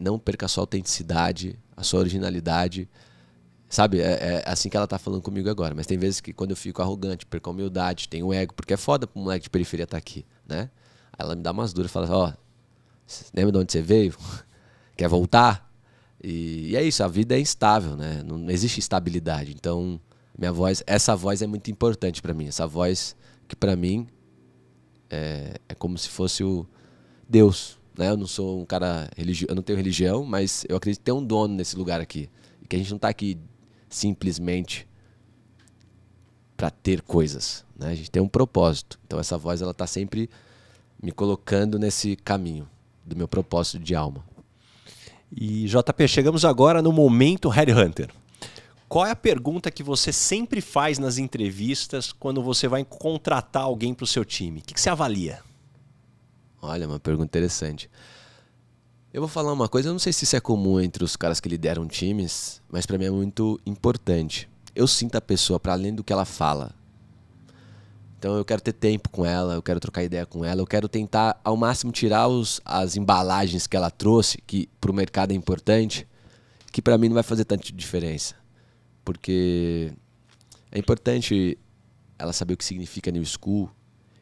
não perca a sua autenticidade, a sua originalidade, sabe? É assim que ela está falando comigo agora, mas tem vezes que quando eu fico arrogante, perco a humildade, tenho ego, porque é foda para um moleque de periferia estar aqui, né? Aí ela me dá umas duras, fala, ó, lembra de onde você veio? Quer voltar? E é isso, a vida é instável, né? Não existe estabilidade. Então, essa voz é muito importante pra mim. Essa voz que pra mim é como se fosse o Deus, né? Eu não sou um cara religioso, eu não tenho religião, mas eu acredito que tem um dono nesse lugar aqui. E que a gente não tá aqui simplesmente pra ter coisas, né? A gente tem um propósito. Então essa voz, ela tá sempre me colocando nesse caminho do meu propósito de alma. E JP, chegamos agora no momento Headhunter. Qual é a pergunta que você sempre faz nas entrevistas quando você vai contratar alguém para o seu time? O que você avalia? Olha, uma pergunta interessante. Eu vou falar uma coisa, eu não sei se isso é comum entre os caras que lideram times, mas para mim é muito importante. Eu sinto a pessoa para além do que ela fala. Então eu quero ter tempo com ela, eu quero trocar ideia com ela, eu quero tentar ao máximo tirar as embalagens que ela trouxe, que para o mercado é importante, que para mim não vai fazer tanta diferença. Porque é importante ela saber o que significa New School,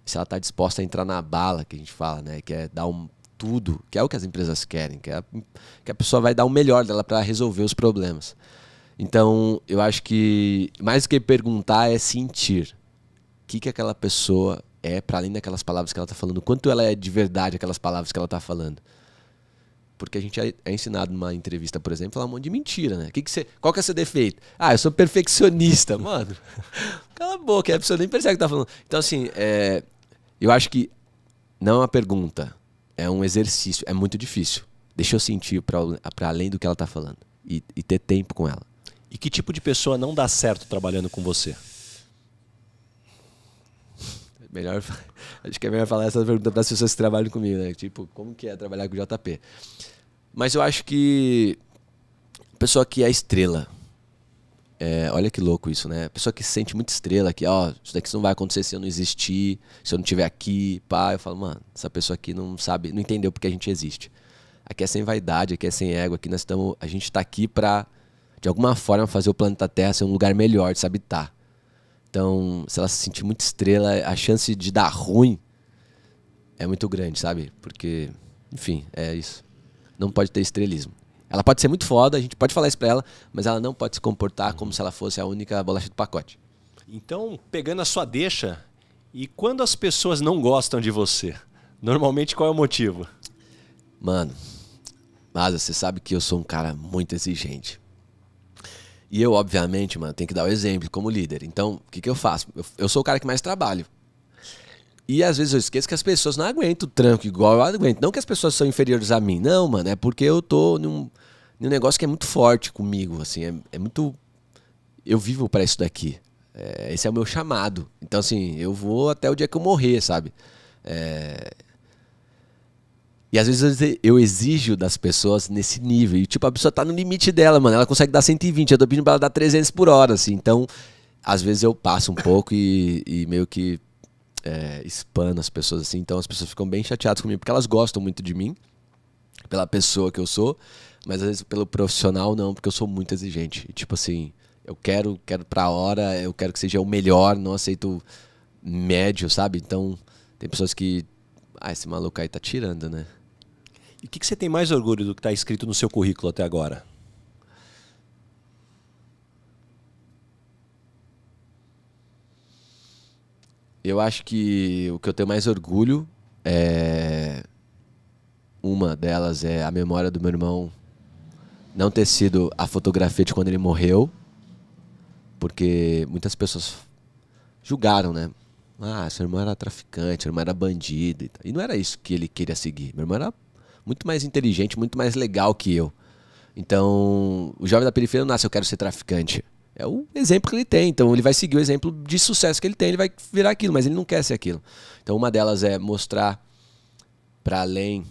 se ela está disposta a entrar na bala, que a gente fala, né? Que é dar tudo, que é o que as empresas querem, que a pessoa vai dar o melhor dela para resolver os problemas. Então eu acho que mais do que perguntar é sentir. O que aquela pessoa é, para além daquelas palavras que ela está falando, quanto ela é de verdade aquelas palavras que ela está falando. Porque a gente é ensinado numa entrevista, por exemplo, a falar um monte de mentira, né? Qual que é o seu defeito? Ah, eu sou perfeccionista, mano. Cala a boca, a pessoa nem percebe o que tá falando. Então, assim, eu acho que não é uma pergunta, é um exercício, é muito difícil. Deixa eu sentir para além do que ela tá falando e ter tempo com ela. E que tipo de pessoa não dá certo trabalhando com você? Acho que é melhor falar essa pergunta para as pessoas que trabalham comigo, né? Tipo, como que é trabalhar com o JP? Mas eu acho que a pessoa que é estrela, olha que louco isso, né? A pessoa que se sente muito estrela, que isso daqui não vai acontecer se eu não existir, se eu não estiver aqui, pá. Eu falo, mano, essa pessoa aqui não sabe, não entendeu porque a gente existe. Aqui é sem vaidade, aqui é sem ego, aqui a gente está aqui para, de alguma forma, fazer o planeta Terra ser um lugar melhor de se habitar. Então, se ela se sentir muito estrela, a chance de dar ruim é muito grande, sabe? Porque, enfim, é isso. Não pode ter estrelismo. Ela pode ser muito foda, a gente pode falar isso pra ela, mas ela não pode se comportar como se ela fosse a única bolacha do pacote. Então, pegando a sua deixa, e quando as pessoas não gostam de você? Normalmente, qual é o motivo? Mano, mas você sabe que eu sou um cara muito exigente. E eu, obviamente, mano, tenho que dar o exemplo como líder. Então, o que eu faço? Eu sou o cara que mais trabalho. E às vezes eu esqueço que as pessoas não aguentam o tranco igual eu aguento. Não que as pessoas são inferiores a mim. Não, mano, é porque eu tô num negócio que é muito forte comigo, assim. É muito... Eu vivo pra isso daqui. Esse é o meu chamado. Então, assim, eu vou até o dia que eu morrer, sabe? E às vezes eu exijo das pessoas nesse nível. E tipo, a pessoa tá no limite dela, mano. Ela consegue dar 120, eu tô pedindo pra ela dar 300 por hora, assim. Então, às vezes eu passo um pouco e meio que espano as pessoas assim. Então as pessoas ficam bem chateadas comigo, porque elas gostam muito de mim, pela pessoa que eu sou, mas às vezes pelo profissional não, porque eu sou muito exigente. E, tipo assim, eu quero pra hora, eu quero que seja o melhor, não aceito médio, sabe? Então tem pessoas que... esse maluco aí tá tirando, né? E o que você tem mais orgulho do que está escrito no seu currículo até agora? Eu acho que o que eu tenho mais orgulho é... Uma delas é a memória do meu irmão não ter sido a fotografia de quando ele morreu, porque muitas pessoas julgaram, né? Seu irmão era traficante, seu irmão era bandido. E não era isso que ele queria seguir. Meu irmão era muito mais inteligente, muito mais legal que eu. Então, o jovem da periferia não nasce, eu quero ser traficante. É o exemplo que ele tem. Então, ele vai seguir o exemplo de sucesso que ele tem, ele vai virar aquilo, mas ele não quer ser aquilo. Então, uma delas é mostrar para além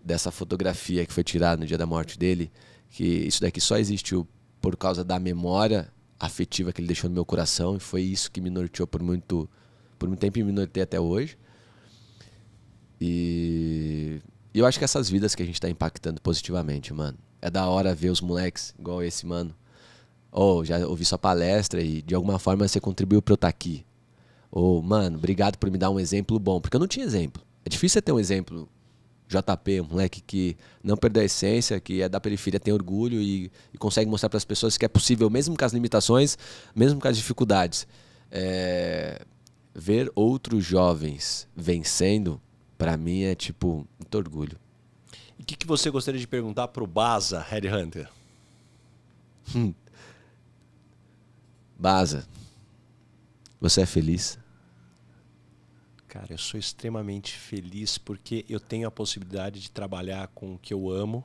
dessa fotografia que foi tirada no dia da morte dele, que isso daqui só existiu por causa da memória afetiva que ele deixou no meu coração, e foi isso que me norteou por muito tempo e me norteia até hoje. E eu acho que essas vidas que a gente tá impactando positivamente, mano. É da hora ver os moleques igual esse, mano. Já ouvi sua palestra e de alguma forma você contribuiu pra eu estar aqui. Mano, obrigado por me dar um exemplo bom, porque eu não tinha exemplo. É difícil você ter um exemplo JP, um moleque que não perdeu a essência, que é da periferia, tem orgulho e consegue mostrar para as pessoas que é possível, mesmo com as limitações, mesmo com as dificuldades. Ver outros jovens vencendo, para mim, é tipo, muito orgulho. E o que você gostaria de perguntar pro Baza Headhunter? Baza, você é feliz? Cara, eu sou extremamente feliz porque eu tenho a possibilidade de trabalhar com o que eu amo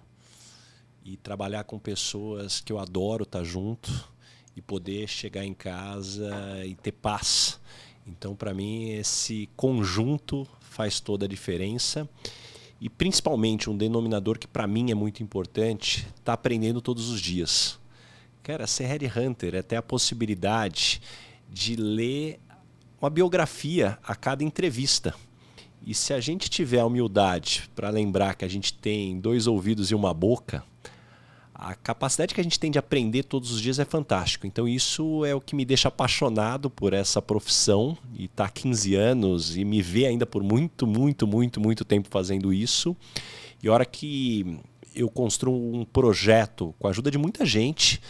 e trabalhar com pessoas que eu adoro estar junto e poder chegar em casa e ter paz. Então, para mim, esse conjunto faz toda a diferença. E, principalmente, um denominador que, para mim, é muito importante, tá aprendendo todos os dias. Cara, ser headhunter é ter a possibilidade de ler uma biografia a cada entrevista. E se a gente tiver a humildade para lembrar que a gente tem 2 ouvidos e uma boca, a capacidade que a gente tem de aprender todos os dias é fantástico. Então isso é o que me deixa apaixonado por essa profissão e tá há 15 anos e me ver ainda por muito tempo fazendo isso. E a hora que eu construo um projeto com a ajuda de muita gente,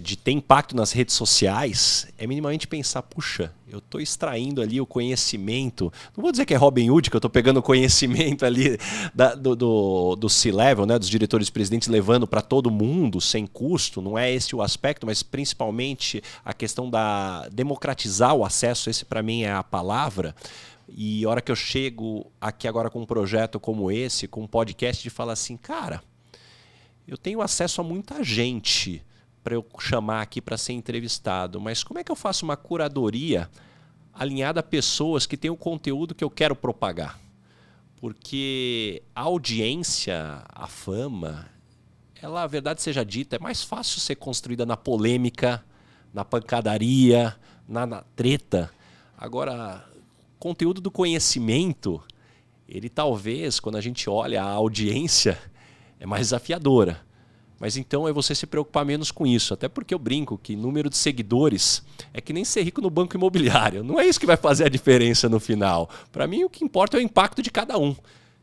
de ter impacto nas redes sociais, é minimamente pensar, puxa, eu estou extraindo ali o conhecimento, não vou dizer que é Robin Hood, que eu estou pegando o conhecimento ali do C-Level, né, dos diretores-presidentes, levando para todo mundo, sem custo, não é esse o aspecto, mas principalmente a questão da democratizar o acesso, esse para mim é a palavra. E a hora que eu chego aqui agora com um projeto como esse, com um podcast, de falar assim, cara, eu tenho acesso a muita gente para eu chamar aqui para ser entrevistado, mas como é que eu faço uma curadoria alinhada a pessoas que têm o conteúdo que eu quero propagar? Porque a audiência, a fama, ela, a verdade seja dita, é mais fácil ser construída na polêmica, na pancadaria, na treta. Agora, conteúdo do conhecimento, ele talvez, quando a gente olha a audiência, é mais desafiadora. Mas então é você se preocupar menos com isso. Até porque eu brinco que número de seguidores é que nem ser rico no banco imobiliário. Não é isso que vai fazer a diferença no final. Para mim, o que importa é o impacto de cada um.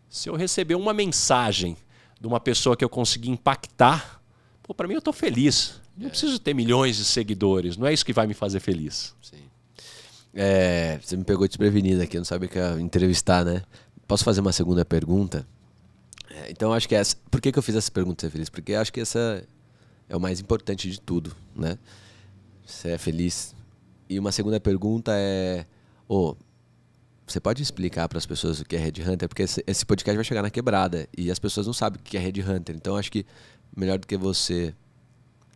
Se eu receber uma mensagem de uma pessoa que eu consegui impactar, para mim eu estou feliz. Não preciso ter milhões de seguidores. Não é isso que vai me fazer feliz. Sim. Você me pegou desprevenido aqui. Eu não sabia que ia entrevistar, né? Posso fazer uma segunda pergunta? Então, acho que essa... Por que eu fiz essa pergunta, ser feliz? Porque acho que essa é o mais importante de tudo, né? Você é feliz. E uma segunda pergunta é... você pode explicar para as pessoas o que é Headhunter? Porque esse podcast vai chegar na quebrada e as pessoas não sabem o que é Headhunter. Então, acho que melhor do que você...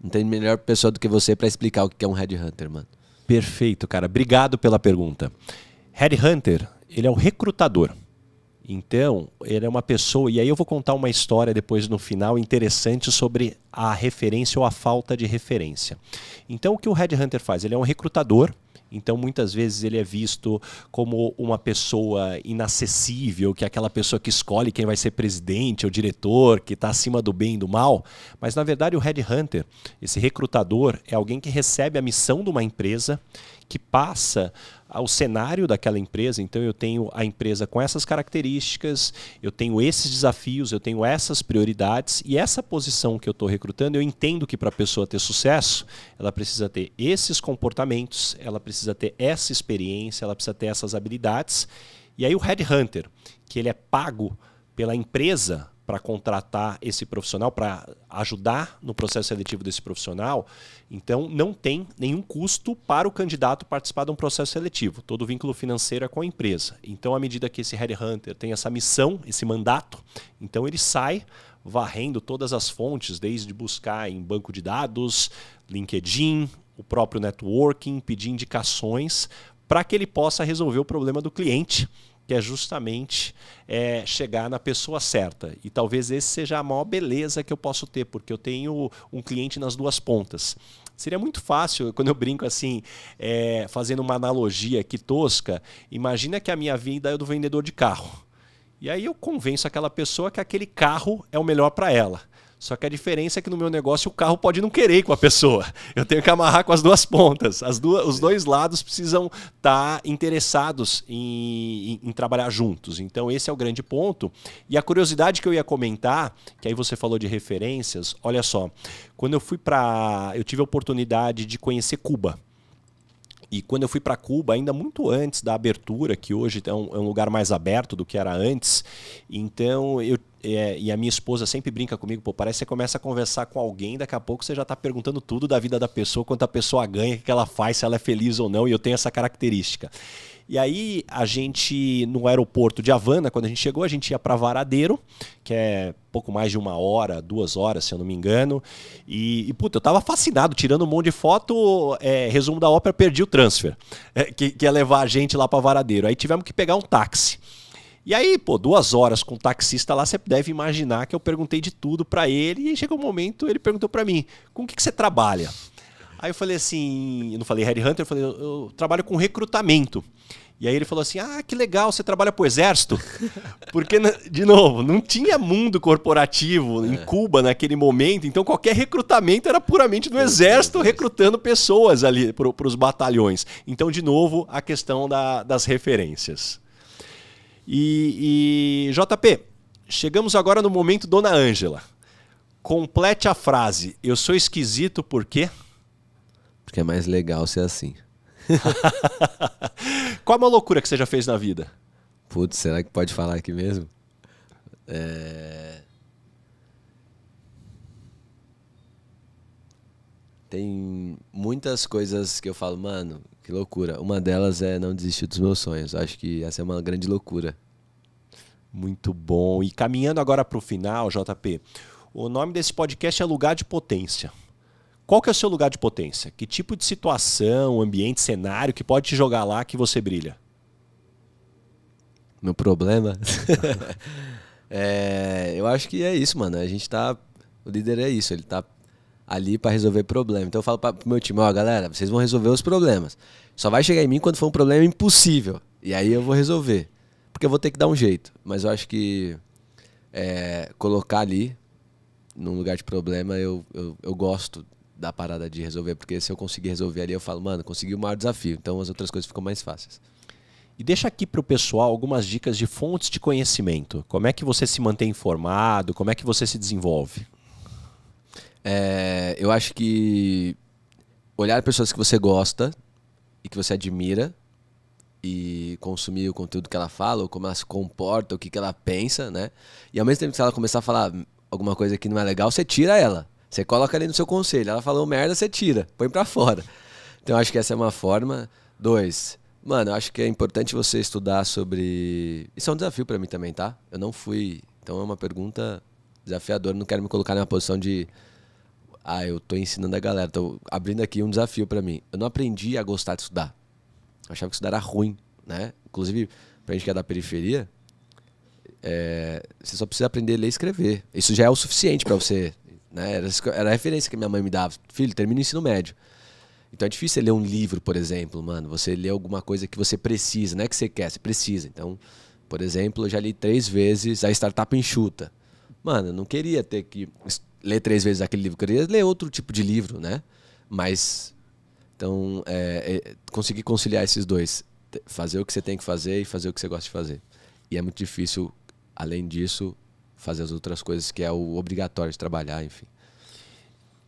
Não tem melhor pessoa do que você para explicar o que é um Headhunter, mano. Perfeito, cara. Obrigado pela pergunta. Headhunter, ele é o recrutador. Então, ele é uma pessoa... E aí eu vou contar uma história depois no final interessante sobre a referência ou a falta de referência. Então o que o headhunter faz? Ele é um recrutador. Então, muitas vezes ele é visto como uma pessoa inacessível, que é aquela pessoa que escolhe quem vai ser presidente ou diretor, que está acima do bem e do mal. Mas, na verdade, o headhunter, esse recrutador, é alguém que recebe a missão de uma empresa, que passa ao cenário daquela empresa. Então eu tenho a empresa com essas características, eu tenho esses desafios, eu tenho essas prioridades, e essa posição que eu estou recrutando, eu entendo que para a pessoa ter sucesso, ela precisa ter esses comportamentos, ela precisa ter essa experiência, ela precisa ter essas habilidades. E aí o headhunter, que ele é pago pela empresa para contratar esse profissional, para ajudar no processo seletivo desse profissional, então não tem nenhum custo para o candidato participar de um processo seletivo. Todo o vínculo financeiro é com a empresa. Então, à medida que esse headhunter tem essa missão, esse mandato, então ele sai varrendo todas as fontes, desde buscar em banco de dados, LinkedIn, o próprio networking, pedir indicações para que ele possa resolver o problema do cliente, que é justamente chegar na pessoa certa. E talvez esse seja a maior beleza que eu posso ter, porque eu tenho um cliente nas duas pontas. Seria muito fácil, quando eu brinco assim, fazendo uma analogia aqui tosca, imagina que a minha vida é do vendedor de carro. E aí eu convenço aquela pessoa que aquele carro é o melhor para ela. Só que a diferença é que no meu negócio o carro pode não querer ir com a pessoa. Eu tenho que amarrar com as duas pontas. Os dois lados precisam estar interessados em trabalhar juntos. Então esse é o grande ponto. E a curiosidade que eu ia comentar, que aí você falou de referências, olha só. Quando eu tive a oportunidade de conhecer Cuba. E quando eu fui para Cuba, ainda muito antes da abertura, que hoje é um lugar mais aberto do que era antes, então e a minha esposa sempre brinca comigo, pô, parece que você começa a conversar com alguém, daqui a pouco você já está perguntando tudo da vida da pessoa, quanto a pessoa ganha, o que ela faz, se ela é feliz ou não, e eu tenho essa característica. E aí a gente, no aeroporto de Havana, quando a gente chegou, a gente ia para Varadeiro, que é pouco mais de 1 hora, 2 horas, se eu não me engano. E puta, eu tava fascinado, tirando um monte de foto, resumo da ópera, perdi o transfer, que ia levar a gente lá para Varadeiro. Aí tivemos que pegar um táxi. E aí, pô, 2 horas com o taxista lá, você deve imaginar que eu perguntei de tudo para ele, e chegou um momento, ele perguntou para mim, com o que você trabalha? Aí eu falei assim, eu não falei headhunter, eu falei, eu trabalho com recrutamento. E aí ele falou assim, ah, que legal, você trabalha pro exército? Porque, de novo, não tinha mundo corporativo em Cuba naquele momento, então qualquer recrutamento era puramente do exército recrutando pessoas ali para os batalhões. Então, de novo, a questão das referências. E JP, chegamos agora no momento Dona Ângela. Complete a frase, eu sou esquisito por quê? Porque é mais legal ser assim. Qual a maior loucura que você já fez na vida? Putz, será que pode falar aqui mesmo? Tem muitas coisas que eu falo, mano, que loucura. Uma delas é não desistir dos meus sonhos. Acho que essa é uma grande loucura. Muito bom. E caminhando agora para o final, JP, o nome desse podcast é Lugar de Potência. Qual que é o seu lugar de potência? Que tipo de situação, ambiente, cenário que pode te jogar lá que você brilha? Meu problema? Eu acho que é isso, mano. A gente tá... O líder é isso, ele tá ali pra resolver problema. Então eu falo pro meu time, ó, galera, vocês vão resolver os problemas. Só vai chegar em mim quando for um problema impossível. E aí eu vou resolver. Porque eu vou ter que dar um jeito. Mas eu acho que colocar ali, num lugar de problema, eu gosto da parada de resolver, porque se eu conseguir resolver ali, eu falo, mano, consegui o maior desafio, então as outras coisas ficam mais fáceis. E deixa aqui para o pessoal algumas dicas de fontes de conhecimento. Como é que você se mantém informado? Como é que você se desenvolve? Eu acho que olhar pessoas que você gosta e que você admira e consumir o conteúdo que ela fala, ou como ela se comporta, o que ela pensa, né? E ao mesmo tempo que ela começar a falar alguma coisa que não é legal, você tira ela. Você coloca ali no seu conselho. Ela falou merda, você tira. Põe pra fora. Então, eu acho que essa é uma forma. 2. Mano, eu acho que é importante você estudar sobre... Isso é um desafio pra mim também, tá? Eu não fui... Então, é uma pergunta desafiadora. Não quero me colocar numa posição de... eu tô ensinando a galera. Tô abrindo aqui um desafio pra mim. Eu não aprendi a gostar de estudar. Eu achava que estudar era ruim, né? Inclusive, pra gente que é da periferia, você só precisa aprender a ler e escrever. Isso já é o suficiente pra você... né? Era a referência que minha mãe me dava. Filho, termina o ensino médio. Então é difícil você ler um livro, por exemplo, mano. Você lê alguma coisa que você precisa, não é que você quer, você precisa. Então, por exemplo, eu já li 3 vezes A Startup Enxuta. Mano, eu não queria ter que ler 3 vezes aquele livro, eu queria ler outro tipo de livro, né? Mas, então, conseguir conciliar esses dois. Fazer o que você tem que fazer e fazer o que você gosta de fazer. E é muito difícil, além disso, fazer as outras coisas que é o obrigatório de trabalhar, enfim.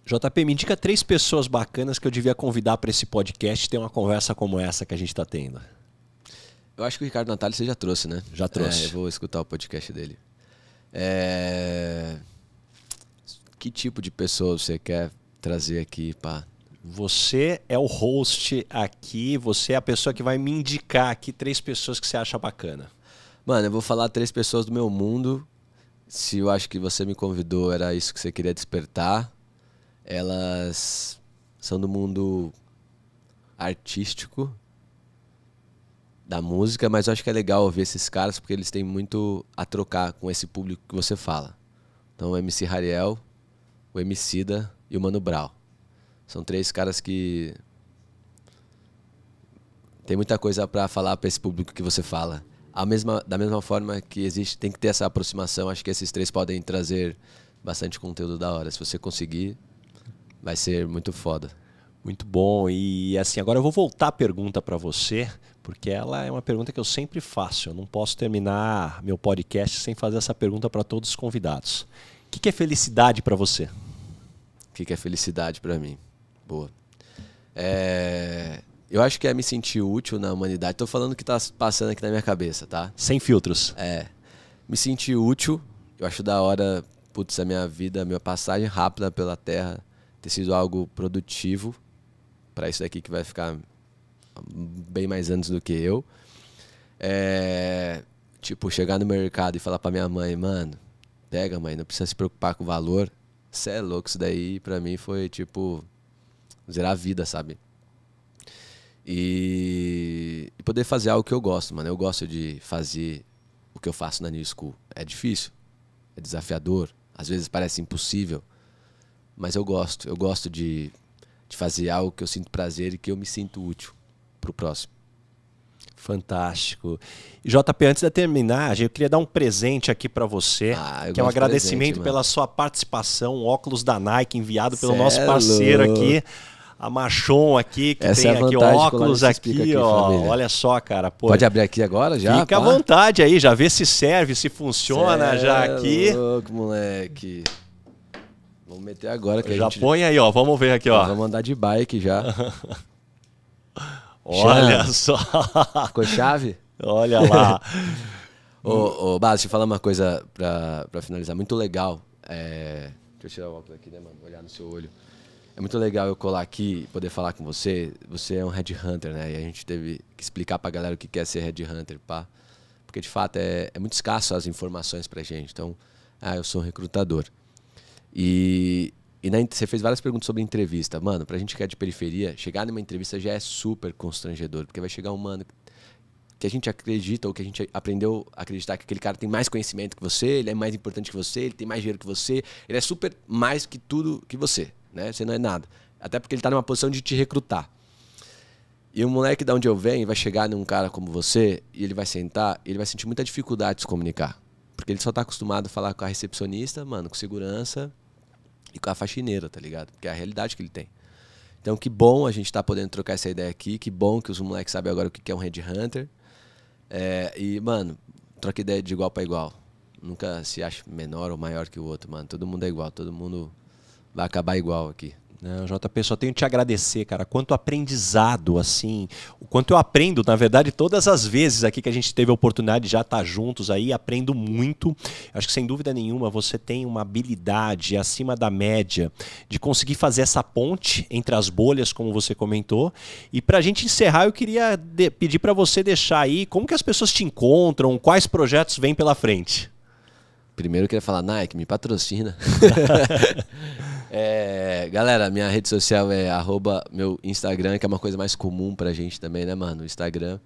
JP, me indica 3 pessoas bacanas que eu devia convidar para esse podcast e ter uma conversa como essa que a gente está tendo. Eu acho que o Ricardo Natalio você já trouxe, né? Já trouxe. Eu vou escutar o podcast dele. Que tipo de pessoa você quer trazer aqui para... Você é o host aqui, você é a pessoa que vai me indicar aqui 3 pessoas que você acha bacana. Mano, eu vou falar 3 pessoas do meu mundo. Se eu acho que você me convidou, era isso que você queria despertar. Elas são do mundo artístico, da música, mas eu acho que é legal ouvir esses caras porque eles têm muito a trocar com esse público que você fala. Então, o MC Hariel, o Emicida e o Mano Brown. São 3 caras que tem muita coisa para falar para esse público que você fala. Da mesma forma que tem que ter essa aproximação, acho que esses 3 podem trazer bastante conteúdo da hora. Se você conseguir, vai ser muito foda. Muito bom. E assim, agora eu vou voltar a pergunta para você, porque ela é uma pergunta que eu sempre faço. Eu não posso terminar meu podcast sem fazer essa pergunta para todos os convidados. O que é felicidade para você? O que é felicidade para mim? Boa. Eu acho que é me sentir útil na humanidade. Tô falando o que tá passando aqui na minha cabeça, tá? Sem filtros. Me sentir útil. Eu acho da hora, putz, a minha vida, a minha passagem rápida pela Terra ter sido algo produtivo para isso daqui que vai ficar bem mais anos do que eu. Tipo, chegar no mercado e falar pra minha mãe, mano, pega, mãe, não precisa se preocupar com o valor. Cê é louco, isso daí pra mim foi, tipo, zerar a vida, sabe? E poder fazer algo que eu gosto, mano. Eu gosto de fazer o que eu faço na New School. É difícil, é desafiador, às vezes parece impossível, mas eu gosto de fazer algo que eu sinto prazer e que eu me sinto útil pro próximo. Fantástico. E JP, antes de terminar, eu queria dar um presente aqui para você, que é um agradecimento pela sua participação, um óculos da Nike enviado pelo nosso parceiro aqui, a Machon aqui, que tem aqui óculos aqui, ó. Olha só, cara. Pô, pode abrir aqui agora já? Fica à vontade aí, já vê se serve, se funciona já aqui. Louco, moleque. Vamos meter agora que já põe aí, ó. Vamos ver aqui, ó. Vamos andar de bike já. Olha só. Ficou chave? Olha lá. Ô, Bas, deixa eu falar uma coisa pra finalizar. Muito legal. Deixa eu tirar o óculos aqui, né, mano? Olhar no seu olho. É muito legal eu colar aqui e poder falar com você. Você é um headhunter, né? E a gente teve que explicar pra galera o que é ser headhunter, pá. Porque, de fato, é muito escasso as informações pra gente. Então, eu sou um recrutador. E você fez várias perguntas sobre entrevista. Mano, pra gente que é de periferia, chegar numa entrevista já é super constrangedor. Porque vai chegar um mano que a gente acredita, ou que a gente aprendeu a acreditar que aquele cara tem mais conhecimento que você, ele é mais importante que você, ele tem mais dinheiro que você, ele é super mais que tudo que você, né? Você não é nada. Até porque ele tá numa posição de te recrutar. E o moleque de onde eu venho vai chegar num cara como você, e ele vai sentar, e ele vai sentir muita dificuldade de se comunicar. Porque ele só tá acostumado a falar com a recepcionista, mano, com segurança e com a faxineira, tá ligado? Porque é a realidade que ele tem. Então, que bom a gente tá podendo trocar essa ideia aqui, que bom que os moleques sabem agora o que é um headhunter. E, mano, troca ideia de igual para igual. Nunca se acha menor ou maior que o outro, mano. Todo mundo é igual, todo mundo vai acabar igual aqui. Não, JP, só tenho que te agradecer, cara. Quanto aprendizado, assim, o quanto eu aprendo, na verdade, todas as vezes aqui que a gente teve a oportunidade de já estar juntos aí, aprendo muito. Acho que sem dúvida nenhuma você tem uma habilidade acima da média de conseguir fazer essa ponte entre as bolhas, como você comentou. E pra gente encerrar, eu queria pedir para você deixar aí como que as pessoas te encontram, quais projetos vêm pela frente. Primeiro eu queria falar, Nike, me patrocina. Galera, minha rede social é @meu Instagram, que é uma coisa mais comum pra gente também, né, mano? O Instagram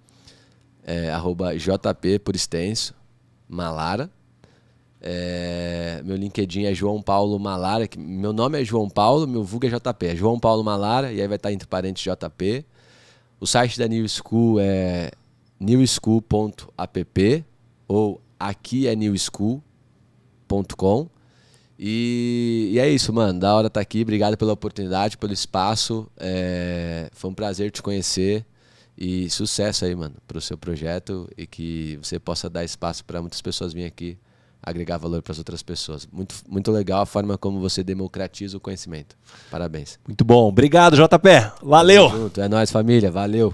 é @JP por extenso, Malara. Meu LinkedIn é João Paulo Malara. Meu nome é João Paulo, meu vulgo é JP. É João Paulo Malara, e aí vai estar entre parênteses JP. O site da New School é newschool.app ou aqui é newschool.com. E é isso, mano. Da hora estar aqui. Obrigado pela oportunidade, pelo espaço. Foi um prazer te conhecer. E sucesso aí, mano, pro seu projeto. E que você possa dar espaço para muitas pessoas virem aqui agregar valor para as outras pessoas. Muito, muito legal a forma como você democratiza o conhecimento. Parabéns. Muito bom. Obrigado, JP. Valeu. Tamo junto. É nóis, família. Valeu.